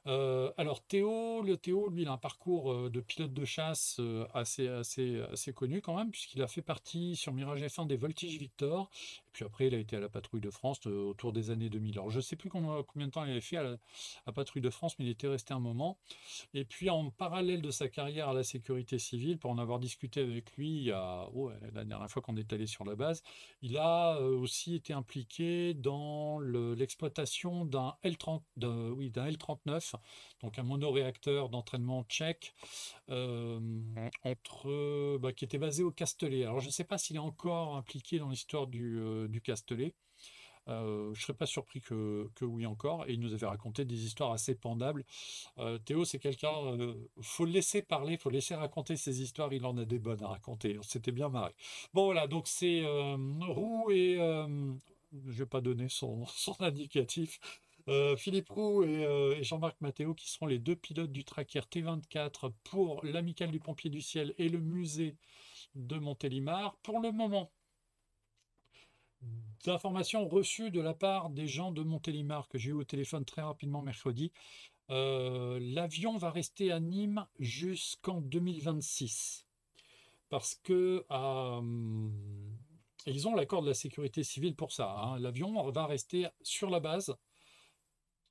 Alors Théo, lui, il a un parcours de pilote de chasse assez connu quand même, puisqu'il a fait partie sur Mirage F1 des Voltige Victor, et puis après il a été à la Patrouille de France autour des années 2000. Alors je ne sais plus combien de temps il avait fait à Patrouille de France, mais il était resté un moment. Et puis en parallèle de sa carrière à la sécurité civile, pour en avoir discuté avec lui la dernière fois qu'on est allé sur la base, il a aussi été impliqué dans l'exploitation d'un d'un L-39, donc un monoréacteur d'entraînement tchèque, qui était basé au Castellet. Alors je ne sais pas s'il est encore impliqué dans l'histoire du Castellet. Je ne serais pas surpris que oui encore. Et il nous avait raconté des histoires assez pendables. Théo, c'est quelqu'un, faut le laisser parler, faut le laisser raconter ses histoires. Il en a des bonnes à raconter. On s'était bien marré. Bon voilà, donc c'est Roux et je vais pas donner son indicatif. Philippe Roux et Jean-Marc Matteo qui seront les 2 pilotes du Tracker T24 pour l'Amicale du Pompier du Ciel et le musée de Montélimar. Pour le moment, d'informations reçues de la part des gens de Montélimar que j'ai eu au téléphone très rapidement mercredi. L'avion va rester à Nîmes jusqu'en 2026 parce que ils ont l'accord de la sécurité civile pour ça, hein. L'avion va rester sur la base.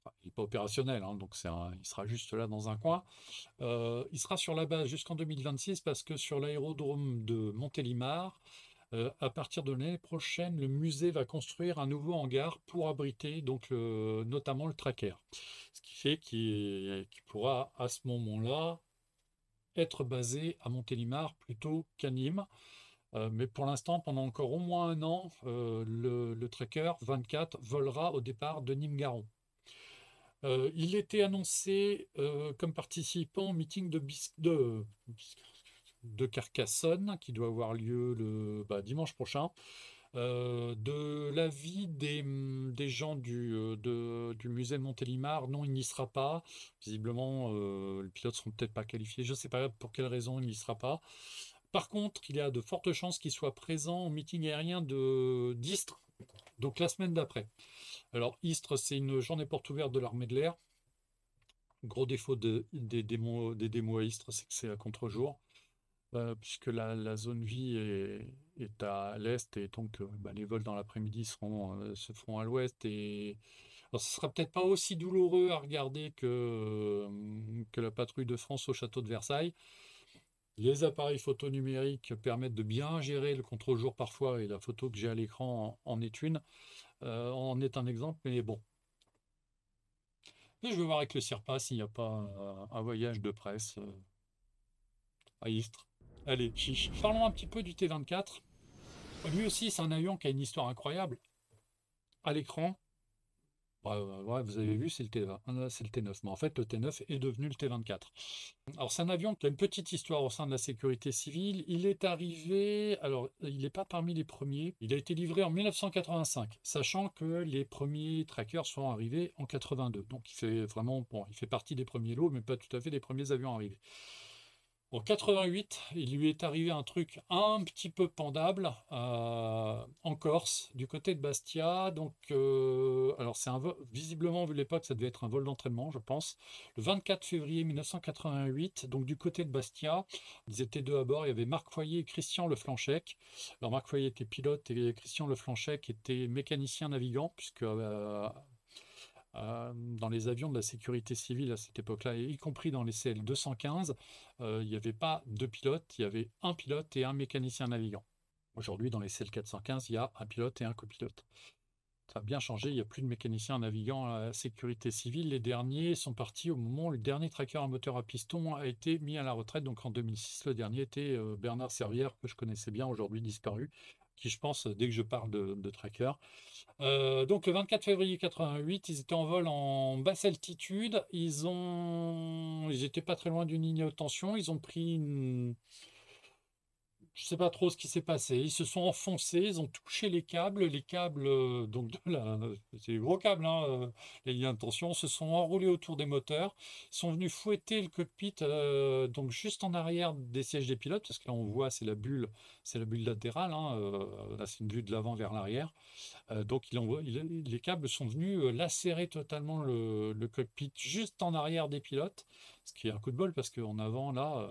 Enfin, il n'est pas opérationnel, hein, donc il sera juste là dans un coin. Il sera sur la base jusqu'en 2026 parce que sur l'aérodrome de Montélimar, à partir de l'année prochaine, le musée va construire un nouveau hangar pour abriter donc notamment le Tracker. Ce qui fait qu'il pourra à ce moment-là être basé à Montélimar plutôt qu'à Nîmes. Mais pour l'instant, pendant encore au moins un an, le Tracker 24 volera au départ de Nîmes-Garons. Il était annoncé comme participant au meeting de de Carcassonne, qui doit avoir lieu dimanche prochain. De l'avis des gens du musée de Montélimar, non, il n'y sera pas. Visiblement, les pilotes seront peut-être pas qualifiés. Je ne sais pas pour quelle raison il n'y sera pas. Par contre, il y a de fortes chances qu'il soit présent au meeting aérien d'Istres, donc la semaine d'après. Alors, Istres, c'est une journée porte ouverte de l'armée de l'air. Gros défaut des démos à Istres, c'est que c'est à contre-jour, puisque la zone vie est à l'est, et donc les vols dans l'après-midi se feront à l'ouest. Et alors, ce sera peut-être pas aussi douloureux à regarder que la patrouille de France au château de Versailles. Les appareils photo numériques permettent de bien gérer le contre-jour parfois, et la photo que j'ai à l'écran en est une, en est un exemple, mais bon. Mais je vais voir avec le CIRPA s'il n'y a pas un voyage de presse à Istres. Allez, chiche. Parlons un petit peu du T-24. Lui aussi, c'est un avion qui a une histoire incroyable. À l'écran, ouais, vous avez vu, c'est le c'est le T9. Mais en fait, le T9 est devenu le T-24. Alors, c'est un avion qui a une petite histoire au sein de la sécurité civile. Il est arrivé, alors, il n'est pas parmi les premiers. Il a été livré en 1985, sachant que les premiers trackers sont arrivés en 82. Donc, il fait vraiment, bon, il fait partie des premiers lots, mais pas tout à fait des premiers avions arrivés. En 88, il lui est arrivé un truc un petit peu pendable en Corse, du côté de Bastia. Donc, alors c'est visiblement, vu l'époque, ça devait être un vol d'entraînement, je pense. Le 24 février 1988, donc du côté de Bastia, ils étaient deux à bord. Il y avait Marc Foyer et Christian Leflanchec. Alors Marc Foyer était pilote et Christian Leflanchec était mécanicien navigant, puisque dans les avions de la sécurité civile à cette époque-là, y compris dans les CL-215, il n'y avait pas deux pilotes, il y avait un pilote et un mécanicien navigant. Aujourd'hui, dans les CL-415, il y a un pilote et un copilote. Ça a bien changé, il n'y a plus de mécanicien navigant à la sécurité civile. Les derniers sont partis au moment où le dernier tracker à moteur à piston a été mis à la retraite. Donc en 2006, le dernier était Bernard Servière, que je connaissais bien, aujourd'hui disparu, qui je pense, dès que je parle de tracker. Donc le 24 février 88, ils étaient en vol en basse altitude. Ils étaient pas très loin d'une ligne haute tension. Ils ont pris je sais pas trop ce qui s'est passé. Ils se sont enfoncés, ils ont touché les câbles, donc c'est des gros câbles, hein, les liens de tension, se sont enroulés autour des moteurs, sont venus fouetter le cockpit, donc juste en arrière des sièges des pilotes, parce que là on voit c'est la bulle latérale, hein, là c'est une vue de l'avant vers l'arrière. Donc les câbles sont venus lacérer totalement le cockpit juste en arrière des pilotes, ce qui est un coup de bol parce qu'en avant là,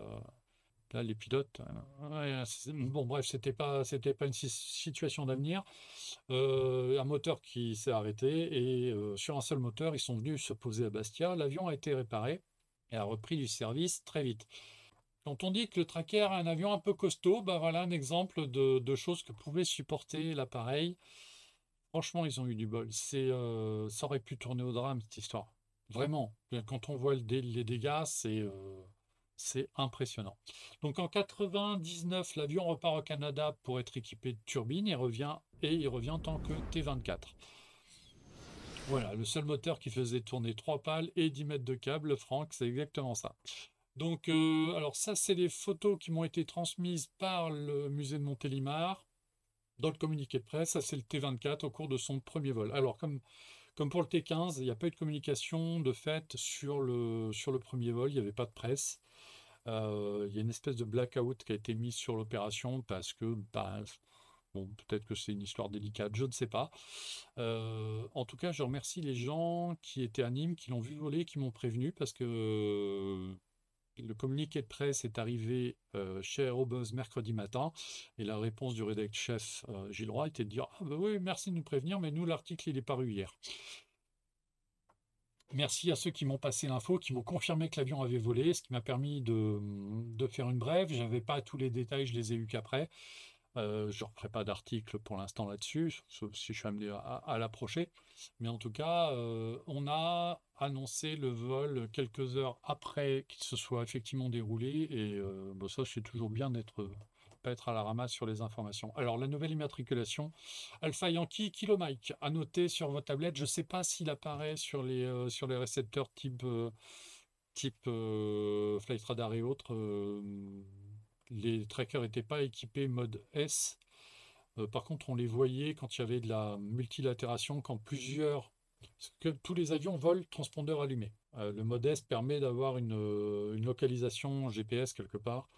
les pilotes, ouais, bon, bref, c'était pas une situation d'avenir. Un moteur qui s'est arrêté, et sur un seul moteur, ils sont venus se poser à Bastia. L'avion a été réparé et a repris du service très vite. Quand on dit que le Tracker est un avion un peu costaud, bah voilà un exemple de choses que pouvait supporter l'appareil. Franchement, ils ont eu du bol. Ça aurait pu tourner au drame, cette histoire. Vraiment. Quand on voit les dégâts, c'est impressionnant. Donc en 99, l'avion repart au Canada pour être équipé de turbines et il revient en tant que T-24. Voilà, le seul moteur qui faisait tourner 3 pales et 10 mètres de câble, Franck, c'est exactement ça. Donc, alors ça, c'est les photos qui m'ont été transmises par le musée de Montélimar. Dans le communiqué de presse, ça c'est le T-24 au cours de son premier vol. Alors, comme pour le T-15, il n'y a pas eu de communication de fait sur le premier vol, il n'y avait pas de presse. Il y a une espèce de blackout qui a été mis sur l'opération parce que, bon, peut-être que c'est une histoire délicate, je ne sais pas. En tout cas, je remercie les gens qui étaient à Nîmes, qui l'ont vu voler, qui m'ont prévenu parce que le communiqué de presse est arrivé chez Aérobuzz mercredi matin, et la réponse du rédacteur chef Gilles Roy était de dire: ah bah oui, merci de nous prévenir, mais nous l'article il est paru hier. Merci à ceux qui m'ont passé l'info, qui m'ont confirmé que l'avion avait volé, ce qui m'a permis de faire une brève. Je n'avais pas tous les détails, je les ai eus qu'après. Je ne referai pas d'article pour l'instant là-dessus, sauf si je suis amené à l'approcher. Mais en tout cas, on a annoncé le vol quelques heures après qu'il se soit effectivement déroulé. Et bon, ça, c'est toujours bien pas être à la ramasse sur les informations. Alors, la nouvelle immatriculation, Alpha Yankee Kilo Mike, à noter sur votre tablette. Je ne sais pas s'il apparaît sur les récepteurs type Flight Radar et autres. les trackers n'étaient pas équipés mode S. Par contre, on les voyait quand il y avait de la multilatération, quand plusieurs... Parce que tous les avions volent transpondeur allumé. Le mode S permet d'avoir une localisation GPS quelque part.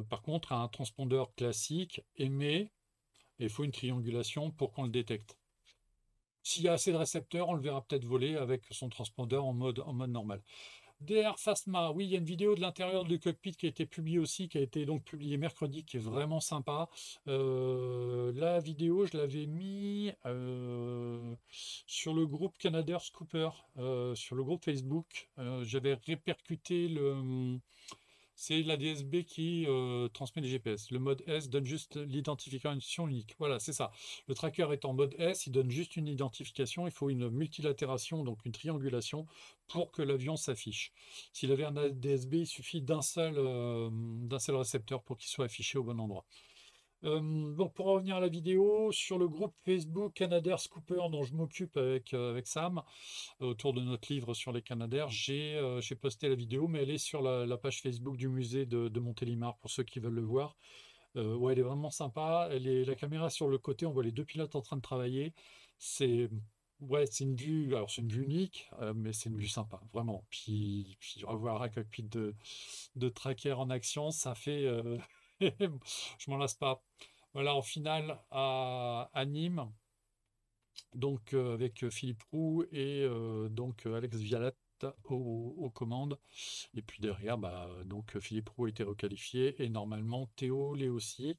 Par contre, un transpondeur classique émet, et il faut une triangulation pour qu'on le détecte. S'il y a assez de récepteurs, on le verra peut-être voler avec son transpondeur en mode normal. DR Phasma, oui, il y a une vidéo de l'intérieur du cockpit qui a été publiée aussi, qui a été donc publiée mercredi, qui est vraiment sympa. La vidéo, je l'avais mis sur le groupe Canadair Scooper, sur le groupe Facebook. J'avais répercuté le... C'est la DSB qui transmet les GPS. Le mode S donne juste l'identification unique. Voilà, c'est ça. Le tracker est en mode S, il donne juste une identification. Il faut une multilatération, donc une triangulation, pour que l'avion s'affiche. S'il avait un DSB, il suffit d'un seul récepteur pour qu'il soit affiché au bon endroit. Donc pour revenir à la vidéo, sur le groupe Facebook Canadair Scooper dont je m'occupe avec Sam, autour de notre livre sur les Canadair, j'ai posté la vidéo, mais elle est sur la page Facebook du musée de Montélimar pour ceux qui veulent le voir. Ouais, elle est vraiment sympa. La caméra sur le côté, on voit les deux pilotes en train de travailler. C'est ouais, c'est une vue, alors c'est une vue unique, mais c'est une vue sympa, vraiment. Puis revoir un cockpit de tracker en action, ça fait, je m'en lasse pas. Voilà, en finale à Nîmes, donc avec Philippe Roux et donc Alex Vialat aux commandes. Et puis derrière, bah, donc Philippe Roux a été requalifié et normalement Théo l'est aussi.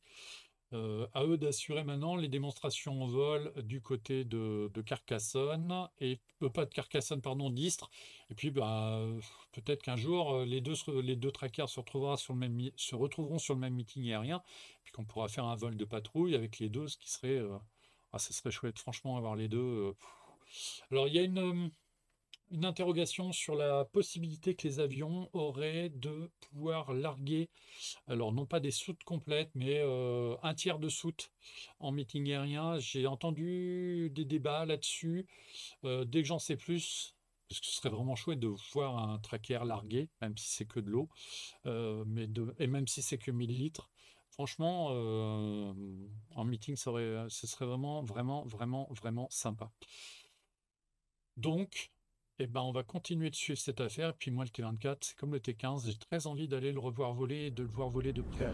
À eux d'assurer maintenant les démonstrations en vol du côté de Carcassonne et pas de Carcassonne, pardon, d'Istres. Et puis bah, peut-être qu'un jour les deux trackers se retrouveront sur le même meeting aérien, puis qu'on pourra faire un vol de patrouille avec les deux, ce qui serait ça serait chouette, franchement, avoir les deux. Alors il y a une interrogation sur la possibilité que les avions auraient de pouvoir larguer, alors non pas des soutes complètes, mais un tiers de soute en meeting aérien. J'ai entendu des débats là-dessus. Dès que j'en sais plus, parce que ce serait vraiment chouette de voir un tracker largué, même si c'est que de l'eau, et même si c'est que 1000 litres. Franchement, en meeting, ce serait vraiment, vraiment, vraiment, vraiment sympa. Donc, eh ben, on va continuer de suivre cette affaire. Et puis moi, le T24, c'est comme le T15, j'ai très envie d'aller le revoir voler et de le voir voler de près.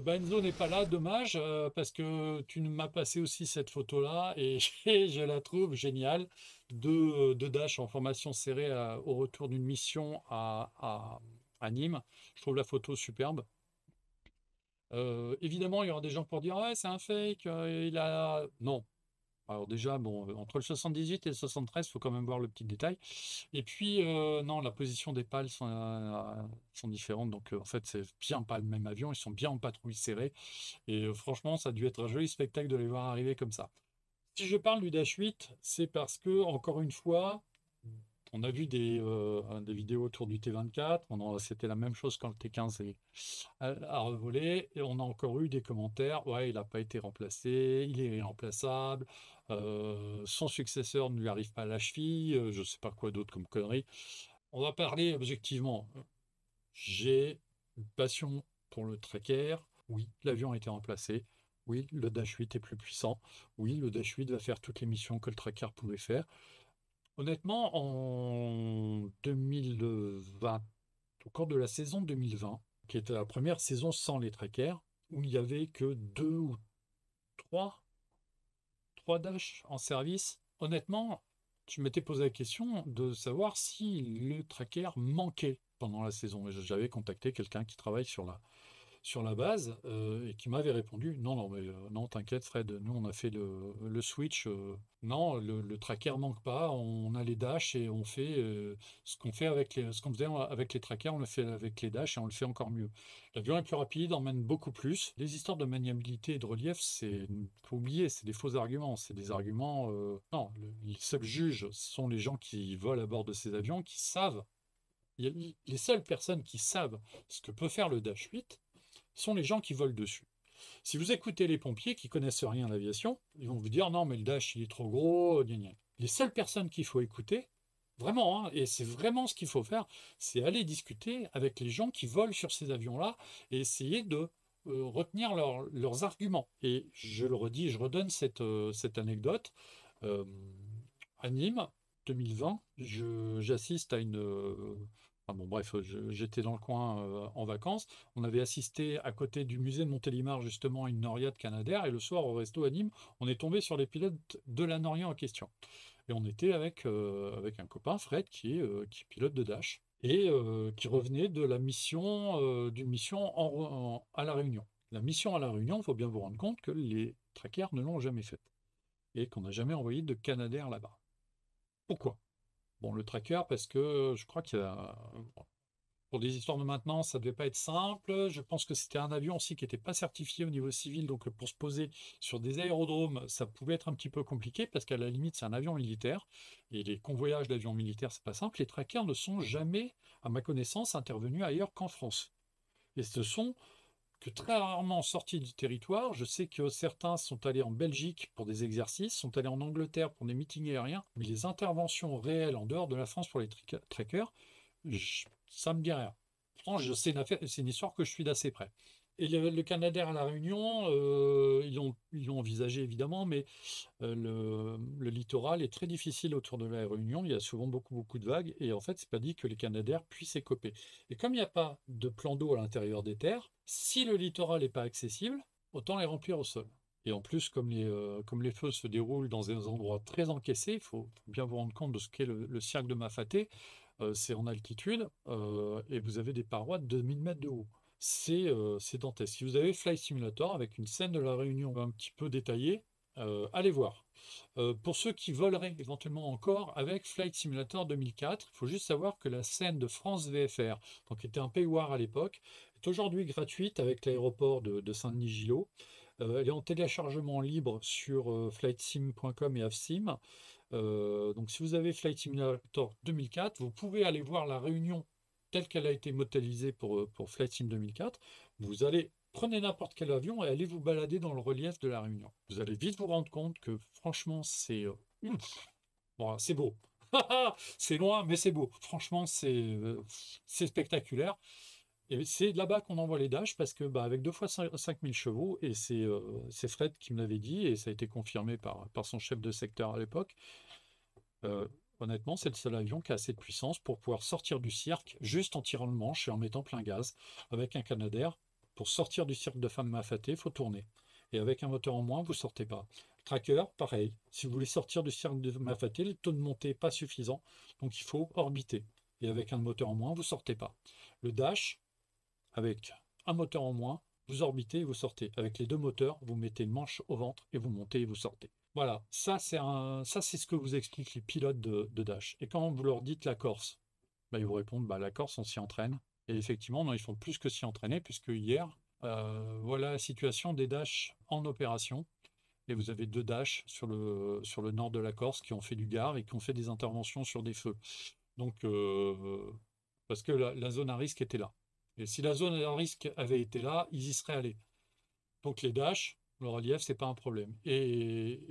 Bah, Enzo n'est pas là, dommage, parce que tu m'as passé aussi cette photo-là et je la trouve géniale. De Dash en formation serrée au retour d'une mission à Nîmes. Je trouve la photo superbe. Évidemment, il y aura des gens pour dire ouais, c'est un fake, il a. Non. Alors déjà, bon, entre le 78 et le 73, il faut quand même voir le petit détail. Et puis, non, la position des pales sont différentes. Donc, en fait, c'est bien pas le même avion. Ils sont bien en patrouille serrée. Et franchement, ça a dû être un joli spectacle de les voir arriver comme ça. Si je parle du Dash 8, c'est parce que, encore une fois, on a vu des vidéos autour du T24. C'était la même chose quand le T15 a revolé. Et on a encore eu des commentaires. Ouais, il n'a pas été remplacé, il est irremplaçable. Son successeur ne lui arrive pas à la cheville. Je ne sais pas quoi d'autre comme connerie. On va parler objectivement. J'ai une passion pour le tracker. Oui, l'avion a été remplacé. Oui, le Dash 8 est plus puissant. Oui, le Dash 8 va faire toutes les missions que le tracker pouvait faire. Honnêtement, en 2020, au cours de la saison 2020, qui était la première saison sans les trackers, où il n'y avait que deux ou trois, trois Dash en service, honnêtement, je m'étais posé la question de savoir si le tracker manquait pendant la saison. Et j'avais contacté quelqu'un qui travaille sur la base et qui m'avait répondu non, non, mais non, t'inquiète, Fred, nous on a fait le switch. Non, le tracker manque pas. On a les dash et on fait ce qu'on faisait avec les trackers, on le fait avec les dash et on le fait encore mieux. L'avion est plus rapide, emmène beaucoup plus. Les histoires de maniabilité et de relief, faut oublier, c'est des faux arguments. C'est des arguments. Non, les seuls juges sont les gens qui volent à bord de ces avions, qui savent. Les seules personnes qui savent ce que peut faire le Dash 8 sont les gens qui volent dessus. Si vous écoutez les pompiers qui connaissent rien à l'aviation, ils vont vous dire non mais le Dash il est trop gros, gna gna. Les seules personnes qu'il faut écouter, Vraiment, hein, et c'est vraiment ce qu'il faut faire, c'est aller discuter avec les gens qui volent sur ces avions-là et essayer de retenir leurs arguments. Et je le redis, je redonne cette anecdote. Euh, à Nîmes, 2020, j'assiste à une... enfin bon, bref, j'étais dans le coin en vacances. On avait assisté à côté du musée de Montélimar justement à une Noria Canadair et le soir au resto à Nîmes, on est tombé sur les pilotes de la Noria en question. Et on était avec un copain, Fred, qui est pilote de Dash et qui revenait de la mission, d'une mission à La Réunion. La mission à La Réunion, il faut bien vous rendre compte que les trackers ne l'ont jamais faite et qu'on n'a jamais envoyé de Canadair là-bas. Pourquoi? Bon, le tracker, parce que je crois qu'il y a, pour des histoires de maintenance, ça devait pas être simple. Je pense que c'était un avion aussi qui n'était pas certifié au niveau civil, donc pour se poser sur des aérodromes, ça pouvait être un petit peu compliqué parce qu'à la limite, c'est un avion militaire et les convoyages d'avions militaires, c'est pas simple. Les trackers ne sont jamais, à ma connaissance, intervenus ailleurs qu'en France. Et ce sont que très rarement sortis du territoire. Je sais que certains sont allés en Belgique pour des exercices, sont allés en Angleterre pour des meetings aériens, mais les interventions réelles en dehors de la France pour les trackers, ça me dit rien. Pourtant, c'est une histoire que je suis d'assez près. Et le Canadair à La Réunion, ils l'ont envisagé évidemment, mais le littoral est très difficile autour de La Réunion. Il y a souvent beaucoup de vagues, et en fait, c'est pas dit que les Canadair puissent écoper. Et comme il n'y a pas de plan d'eau à l'intérieur des terres, si le littoral n'est pas accessible, autant les remplir au sol. Et en plus, comme les feux se déroulent dans des endroits très encaissés, il faut bien vous rendre compte de ce qu'est le cirque de Mafaté. C'est en altitude et vous avez des parois de 2000 mètres de haut. C'est dantesque. Si vous avez Flight Simulator avec une scène de la Réunion un petit peu détaillée, allez voir. Pour ceux qui voleraient éventuellement encore avec Flight Simulator 2004, il faut juste savoir que la scène de France VFR, donc qui était un payware à l'époque, est aujourd'hui gratuite avec l'aéroport de Saint-Denis-Gillot. Elle est en téléchargement libre sur flightsim.com et AFSIM. Donc si vous avez Flight Simulator 2004, vous pouvez aller voir la réunion telle qu'elle a été modélisée pour Flight Sim 2004. Vous allez, prenez n'importe quel avion et allez vous balader dans le relief de la réunion. Vous allez vite vous rendre compte que franchement, bon, c'est beau. C'est loin, mais c'est beau. Franchement, c'est spectaculaire. Et c'est là-bas qu'on envoie les Dash parce que avec 2 fois 5000 chevaux, et c'est Fred qui me l'avait dit, et ça a été confirmé par son chef de secteur à l'époque. Euh, Honnêtement, c'est le seul avion qui a assez de puissance pour pouvoir sortir du cirque juste en tirant le manche et en mettant plein gaz. Avec un Canadair, pour sortir du cirque de femme Mafaté, il faut tourner. Et avec un moteur en moins, vous ne sortez pas. Tracker, pareil. Si vous voulez sortir du cirque de Mafaté, le taux de montée n'est pas suffisant, donc il faut orbiter. Et avec un moteur en moins, vous ne sortez pas. Le Dash, avec un moteur en moins, vous orbitez et vous sortez. Avec les deux moteurs, vous mettez le manche au ventre et vous montez et vous sortez. Voilà, ça c'est ce que vous expliquent les pilotes de Dash. Et quand vous leur dites la Corse, ils vous répondent la Corse, on s'y entraîne. Et effectivement, non, ils font plus que s'y entraîner, puisque hier, voilà la situation des Dash en opération. Et vous avez 2 Dash sur le nord de la Corse qui ont fait du gare et qui ont fait des interventions sur des feux. Donc, parce que la zone à risque était là. Et si la zone à risque avait été là, ils y seraient allés. Donc les Dash, le relief, c'est pas un problème. Et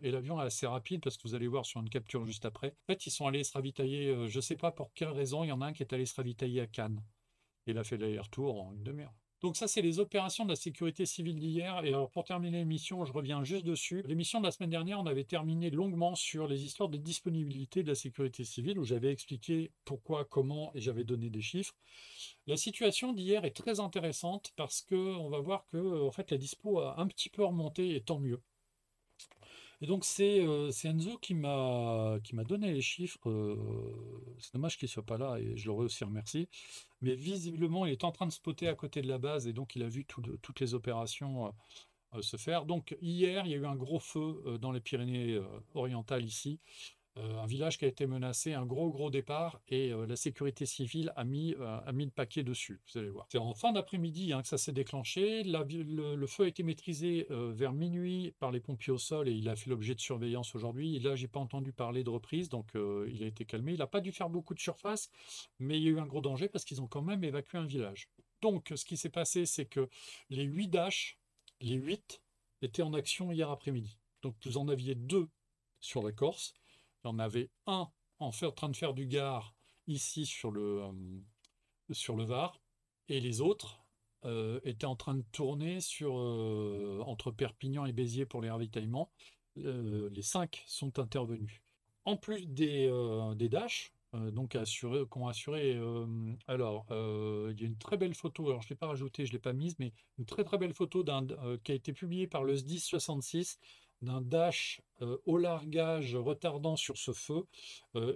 l'avion est assez rapide parce que vous allez voir sur une capture juste après. En fait, ils sont allés se ravitailler, je ne sais pas pour quelle raison, il y en a un qui est allé se ravitailler à Cannes. Et il a fait l'aller-retour en une demi-heure. Donc ça, c'est les opérations de la sécurité civile d'hier. Et alors, pour terminer l'émission, je reviens juste dessus. L'émission de la semaine dernière, on avait terminé longuement sur les histoires de disponibilité de la sécurité civile, où j'avais expliqué pourquoi, comment, et j'avais donné des chiffres. La situation d'hier est très intéressante parce que on va voir que en fait, la dispo a un petit peu remonté, et tant mieux. Et donc c'est Enzo qui m'a donné les chiffres. C'est dommage qu'il soit pas là et je l'aurais aussi remercié. Mais visiblement, il est en train de spotter à côté de la base et donc il a vu toutes les opérations se faire. Donc hier, il y a eu un gros feu dans les Pyrénées orientales ici. Un village qui a été menacé, un gros départ, et la sécurité civile a mis le paquet dessus, vous allez voir. C'est en fin d'après-midi que ça s'est déclenché. Le feu a été maîtrisé vers minuit par les pompiers au sol et il a fait l'objet de surveillance aujourd'hui. Et là, j'ai pas entendu parler de reprise, donc il a été calmé. Il n'a pas dû faire beaucoup de surface, mais il y a eu un gros danger parce qu'ils ont quand même évacué un village. Donc, ce qui s'est passé, c'est que les 8 Dash, les 8 étaient en action hier après-midi. Donc, vous en aviez 2 sur la Corse. Il y en avait un en train de faire du Gard ici sur le Var, et les autres étaient en train de tourner entre Perpignan et Béziers pour les ravitaillements. Les 5 sont intervenus. En plus des Dash, donc qui ont assuré. Il y a une très belle photo, alors je ne l'ai pas rajoutée, je ne l'ai pas mise, mais une très très belle photo qui a été publiée par le SDIS 66 d'un Dash au largage retardant sur ce feu.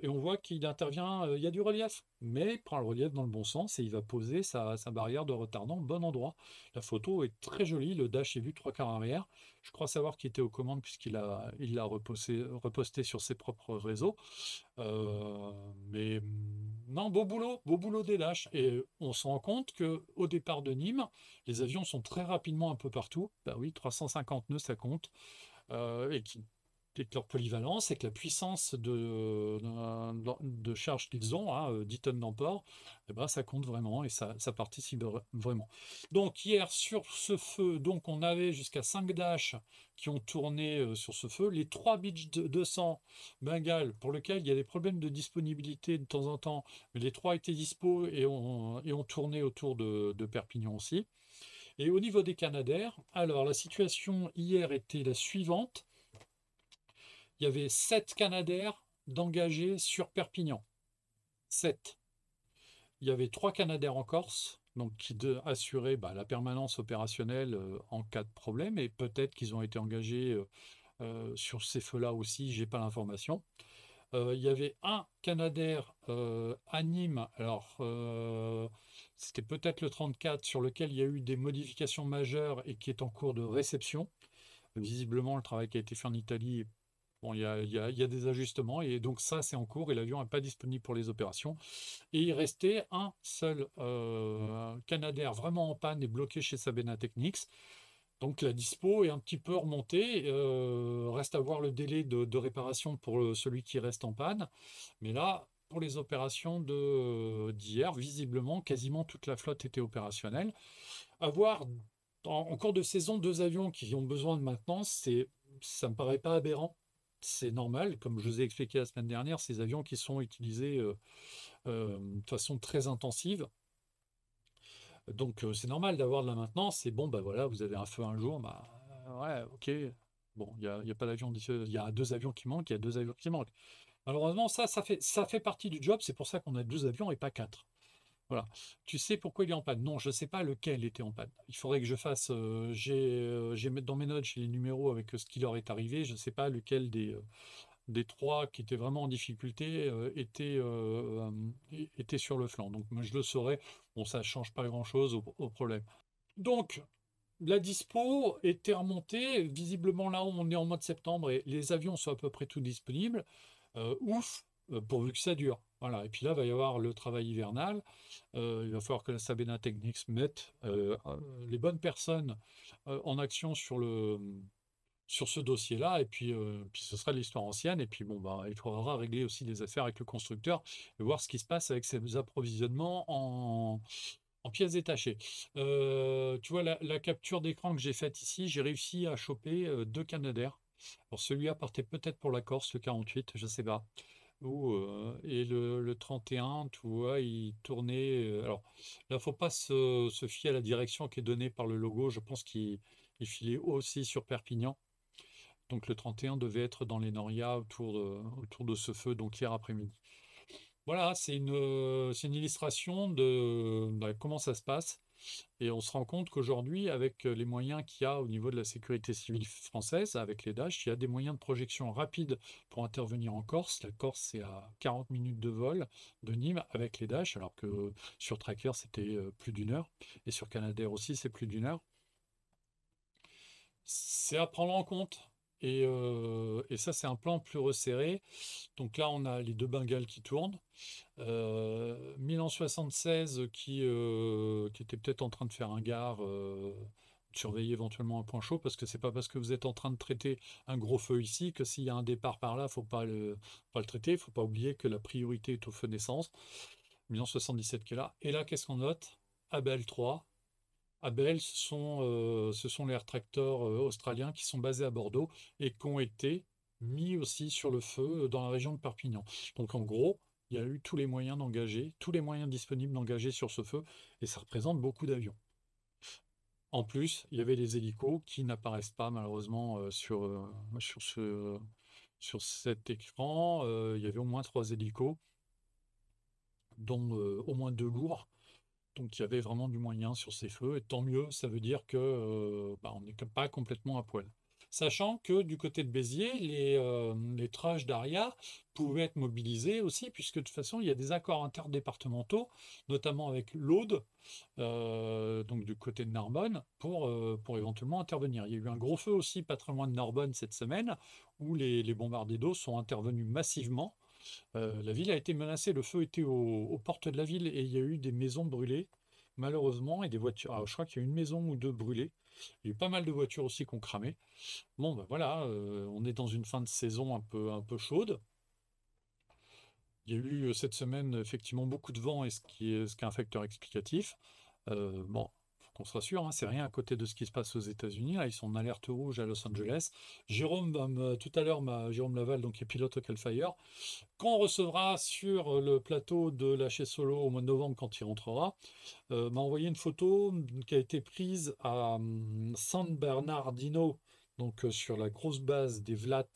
Et on voit qu'il intervient, il y a du relief, mais il prend le relief dans le bon sens et il va poser sa barrière de retardant au bon endroit. La photo est très jolie, le Dash est vu 3/4 arrière. Je crois savoir qu'il était aux commandes puisqu'il l'a reposté sur ses propres réseaux. Non, beau boulot des Dash. Et on se rend compte que au départ de Nîmes, les avions sont très rapidement un peu partout. Bah oui, 350 nœuds, ça compte. Et que leur polyvalence et que la puissance de charge qu'ils ont, 10 tonnes d'emport, eh ben, ça compte vraiment et ça participe vraiment. Donc hier, sur ce feu, donc on avait jusqu'à 5 Dash qui ont tourné sur ce feu. Les 3 Beech 200 Bengale, pour lesquels il y a des problèmes de disponibilité de temps en temps, mais les 3 étaient dispo et ont tourné autour de Perpignan aussi. Et au niveau des Canadair, alors la situation hier était la suivante. Il y avait 7 Canadair d'engagés sur Perpignan. 7. Il y avait 3 Canadair en Corse, donc qui assuraient la permanence opérationnelle en cas de problème, et peut-être qu'ils ont été engagés sur ces feux-là aussi, j'ai pas l'information. Il y avait un Canadair à Nîmes, alors c'était peut-être le 34, sur lequel il y a eu des modifications majeures et qui est en cours de réception. Visiblement, le travail qui a été fait en Italie, bon, il y a des ajustements et donc ça, c'est en cours et l'avion n'est pas disponible pour les opérations. Et il restait un seul Canadair vraiment en panne et bloqué chez Sabena Technics. Donc la dispo est un petit peu remontée. Reste à voir le délai de réparation pour celui qui reste en panne. Mais là, pour les opérations d'hier, visiblement, quasiment toute la flotte était opérationnelle. Avoir en cours de saison 2 avions qui ont besoin de maintenance, ça me paraît pas aberrant. C'est normal, comme je vous ai expliqué la semaine dernière, ces avions qui sont utilisés de façon très intensive. Donc c'est normal d'avoir de la maintenance. C'est bon, bah voilà, vous avez un feu un jour, bah ouais, ok. Bon, il y a pas d'avion, il y a 2 avions qui manquent, il y a 2 avions qui manquent. Malheureusement, ça fait partie du job, c'est pour ça qu'on a 12 avions et pas 4. Voilà. Tu sais pourquoi il est en panne? Non, je ne sais pas lequel était en panne. Il faudrait que je fasse. Dans mes notes, j'ai les numéros avec ce qui leur est arrivé. Je ne sais pas lequel des 3 qui étaient vraiment en difficulté était sur le flanc. Donc, moi, je le saurais. Bon, ça ne change pas grand-chose au problème. Donc, la dispo était remontée. Visiblement, là, on est en mois de septembre et les avions sont à peu près tous disponibles. Ouf, pourvu que ça dure. Voilà. Et puis là, il va y avoir le travail hivernal. Il va falloir que la Sabena Technics mette les bonnes personnes en action sur ce dossier-là. Et puis ce sera l'histoire ancienne. Et puis bon, il faudra régler aussi des affaires avec le constructeur et voir ce qui se passe avec ces approvisionnements en pièces détachées. Tu vois, la capture d'écran que j'ai faite ici, j'ai réussi à choper 2 Canadair. Alors celui-là partait peut-être pour la Corse, le 48, je sais pas. Et le 31, tu vois, il tournait. Alors là, faut pas se fier à la direction qui est donnée par le logo. Je pense qu'il filait aussi sur Perpignan. Donc le 31 devait être dans les Norias autour de ce feu, donc hier après-midi. Voilà, c'est une illustration de comment ça se passe. Et on se rend compte qu'aujourd'hui, avec les moyens qu'il y a au niveau de la sécurité civile française, avec les Dash, il y a des moyens de projection rapides pour intervenir en Corse. La Corse, c'est à 40 minutes de vol de Nîmes avec les Dash, alors que sur Tracker, c'était plus d'une heure. Et sur Canadair aussi, c'est plus d'une heure. C'est à prendre en compte. Et ça, c'est un plan plus resserré. Donc là, on a les 2 Bengales qui tournent. Milan 76 qui était peut-être en train de faire un gare, surveiller éventuellement un point chaud, parce que c'est pas parce que vous êtes en train de traiter un gros feu ici que s'il y a un départ par là, faut pas le traiter. Il faut pas oublier que la priorité est au feu d'essence. Milan 77 qui est là. Et là, qu'est-ce qu'on note? Abel 3. Abel, ce sont les rétracteurs australiens qui sont basés à Bordeaux et qui ont été mis aussi sur le feu dans la région de Perpignan. Donc en gros, il y a eu tous les moyens d'engager, tous les moyens disponibles d'engager sur ce feu, et ça représente beaucoup d'avions. En plus, il y avait les hélicos qui n'apparaissent pas malheureusement sur cet écran. Il y avait au moins 3 hélicos, dont au moins 2 lourds. Donc il y avait vraiment du moyen sur ces feux, et tant mieux, ça veut dire que on n'est pas complètement à poil. Sachant que du côté de Béziers, les trages d'ARIA pouvaient être mobilisés aussi, puisque de toute façon, il y a des accords interdépartementaux, notamment avec l'Aude, donc du côté de Narbonne, pour éventuellement intervenir. Il y a eu un gros feu aussi pas très loin de Narbonne cette semaine, où les bombardiers d'eau sont intervenus massivement. La ville a été menacée, le feu était aux portes de la ville et il y a eu des maisons brûlées, malheureusement, et des voitures. Alors, je crois qu'il y a une maison ou deux brûlées. Il y a eu pas mal de voitures aussi qui ont cramé. Bon, ben voilà, on est dans une fin de saison un peu chaude. Il y a eu cette semaine effectivement beaucoup de vent, et ce qui est un facteur explicatif. Bon, faut qu'on se rassure, hein, c'est rien à côté de ce qui se passe aux États-Unis. Là, ils sont en alerte rouge à Los Angeles. Tout à l'heure, Jérôme Laval, donc, qui est pilote au Cal Fire, qu'on recevra sur le plateau de l'HS Solo au mois de novembre quand il rentrera, m'a envoyé une photo qui a été prise à San Bernardino, donc sur la grosse base des VLAT,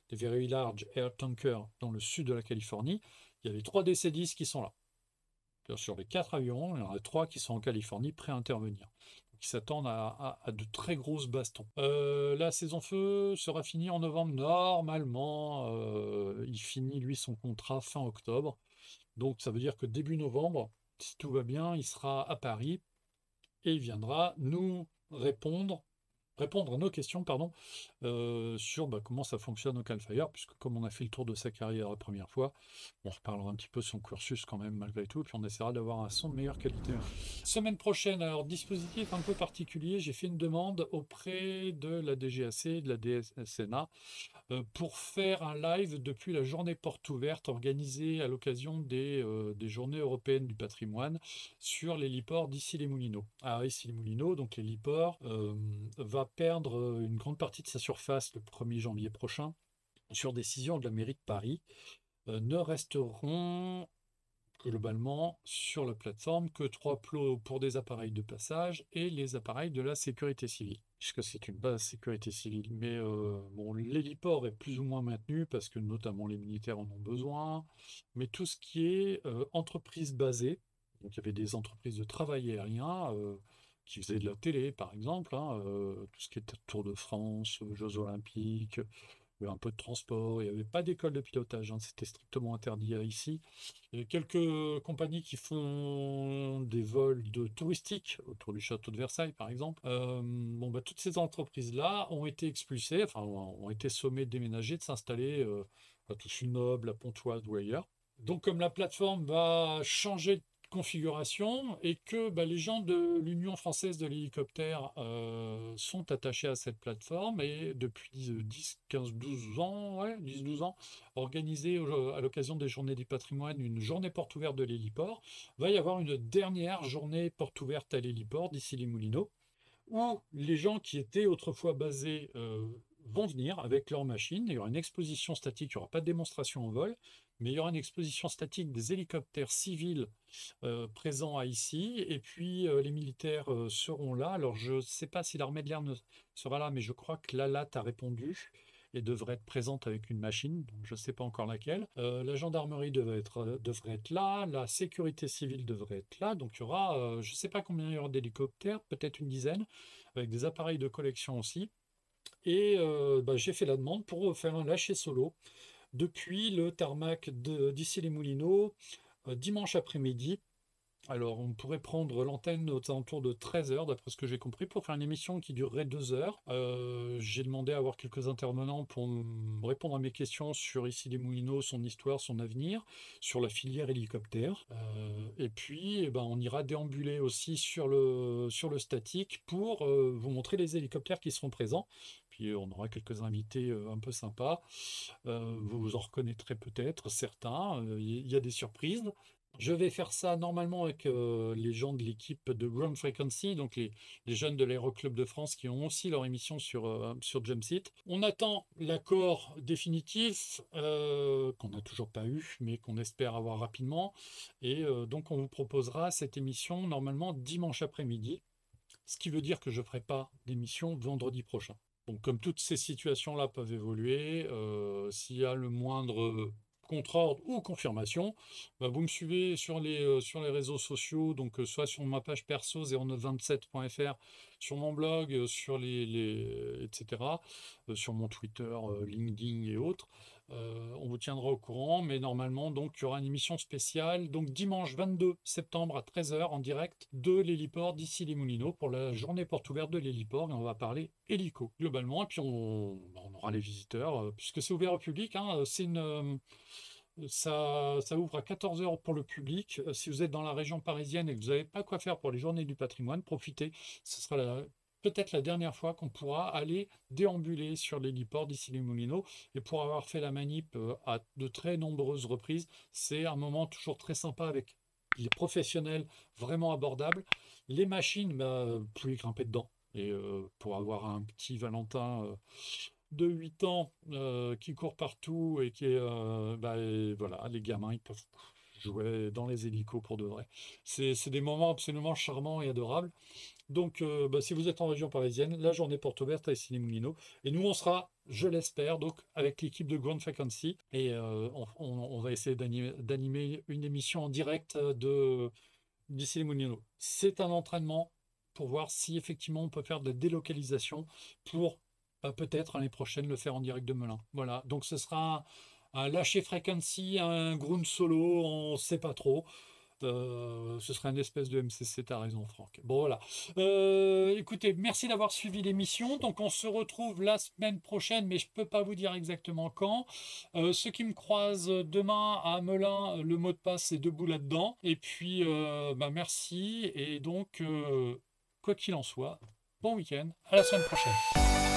des Very Large Air Tankers, dans le sud de la Californie. Il y a les 3 DC-10 qui sont là. Sur les 4 avions, il y en a 3 qui sont en Californie prêts à intervenir. Qui s'attendent à de très grosses bastons. La saison feu sera finie en novembre normalement. Il finit lui son contrat fin octobre. Donc ça veut dire que début novembre, si tout va bien, il sera à Paris et il viendra nous répondre à nos questions, pardon, sur comment ça fonctionne au Calfire, puisque comme on a fait le tour de sa carrière la première fois, on reparlera un petit peu de son cursus quand même malgré tout, puis on essaiera d'avoir un son de meilleure qualité. Semaine prochaine, alors dispositif un peu particulier, j'ai fait une demande auprès de la DGAC et de la DSNA pour faire un live depuis la journée porte ouverte organisée à l'occasion des Journées européennes du patrimoine sur l'héliport d'Issy-les-Moulineaux. À Issy-les-Moulineaux, donc l'héliport va perdre une grande partie de sa surface le 1er janvier prochain. Sur décision de la mairie de Paris, ne resteront globalement sur la plateforme que 3 plots pour des appareils de passage et les appareils de la sécurité civile, puisque c'est une base sécurité civile. Mais bon, l'héliport est plus ou moins maintenu parce que notamment les militaires en ont besoin. Mais tout ce qui est entreprise basée, donc il y avait des entreprises de travail aérien qui faisaient de la télé, par exemple, hein, tout ce qui était Tour de France, Jeux Olympiques, il y avait un peu de transport, il n'y avait pas d'école de pilotage, hein, c'était strictement interdit ici. Il y a quelques compagnies qui font des vols touristiques autour du château de Versailles, par exemple. Bon, bah, toutes ces entreprises-là ont été expulsées, enfin, ont été sommées de déménager, de s'installer à Toulouse-Noble, à Pontoise ou ailleurs. Donc, comme la plateforme va changer de configuration et que les gens de l'Union française de l'hélicoptère sont attachés à cette plateforme et depuis 10, 15, 12 ans, ouais, 10, 12 ans, organisé à l'occasion des Journées du patrimoine une journée porte ouverte de l'héliport, va y avoir une dernière journée porte ouverte à l'héliport d'ici les Moulineaux, où les gens qui étaient autrefois basés vont venir avec leurs machines. Il y aura une exposition statique, il n'y aura pas de démonstration en vol, mais il y aura une exposition statique des hélicoptères civils présents ici, et puis les militaires seront là. Alors je ne sais pas si l'armée de l'air sera là, mais je crois que l'ALAT a répondu et devrait être présente avec une machine, donc je ne sais pas encore laquelle. La gendarmerie devrait être là, la sécurité civile devrait être là, donc il y aura, je ne sais pas combien il y aura d'hélicoptères, peut-être une dizaine, avec des appareils de collection aussi. Et j'ai fait la demande pour faire un lâcher solo depuis le tarmac d'ici les Moulineaux dimanche après-midi. Alors, on pourrait prendre l'antenne aux alentours de 13 heures, d'après ce que j'ai compris, pour faire une émission qui durerait 2 heures. J'ai demandé à avoir quelques intervenants pour me répondre à mes questions sur Issy les Moulineaux, son histoire, son avenir, sur la filière hélicoptère. Et puis, on ira déambuler aussi sur le statique pour vous montrer les hélicoptères qui seront présents. Puis on aura quelques invités un peu sympas. Vous en reconnaîtrez peut-être certains. Il y a des surprises. Je vais faire ça normalement avec les gens de l'équipe de Ground Frequency, donc les jeunes de l'Aéroclub de France qui ont aussi leur émission sur Jumpseat. On attend l'accord définitif qu'on n'a toujours pas eu, mais qu'on espère avoir rapidement. Et donc on vous proposera cette émission normalement dimanche après-midi, ce qui veut dire que je ne ferai pas d'émission vendredi prochain. Donc, comme toutes ces situations-là peuvent évoluer, s'il y a le moindre contre-ordre ou confirmation, bah, vous me suivez sur les réseaux sociaux, donc soit sur ma page perso 0927.fr, sur mon blog, etc., sur mon Twitter, LinkedIn et autres. On vous tiendra au courant, mais normalement, donc, il y aura une émission spéciale, donc dimanche 22 septembre à 13h en direct de l'héliport d'Issy-les-Moulineaux pour la journée porte ouverte de l'héliport, et on va parler hélico globalement, et puis on aura les visiteurs, puisque c'est ouvert au public, hein, ça ouvre à 14h pour le public. Si vous êtes dans la région parisienne et que vous n'avez pas quoi faire pour les journées du patrimoine, profitez, ce sera peut-être la dernière fois qu'on pourra aller déambuler sur l'héliport d'Issy-les-Moulineaux. Et pour avoir fait la manip à de très nombreuses reprises, c'est un moment toujours très sympa avec les professionnels vraiment abordables. Les machines, bah, vous pouvez grimper dedans. Et pour avoir un petit Valentin de 8 ans qui court partout et qui est. Et voilà, les gamins, ils peuvent jouer dans les hélicos pour de vrai. C'est des moments absolument charmants et adorables. Donc, si vous êtes en région parisienne, la journée porte ouverte à Issy-les-Moulineaux. Et nous, on sera, je l'espère, donc avec l'équipe de Ground Frequency. Et on va essayer d'animer une émission en direct d'Issy-les-Moulineaux. C'est un entraînement pour voir si effectivement on peut faire de la délocalisation pour peut-être l'année prochaine le faire en direct de Melun. Voilà, donc ce sera un lâcher frequency, un ground solo, on ne sait pas trop. Ce serait une espèce de MCC, t'as raison Franck. Bon voilà. Écoutez, merci d'avoir suivi l'émission. Donc on se retrouve la semaine prochaine, mais je peux pas vous dire exactement quand. Ceux qui me croisent demain à Melun, le mot de passe c'est debout là-dedans. Et puis merci. Et donc, quoi qu'il en soit, bon week-end, à la semaine prochaine.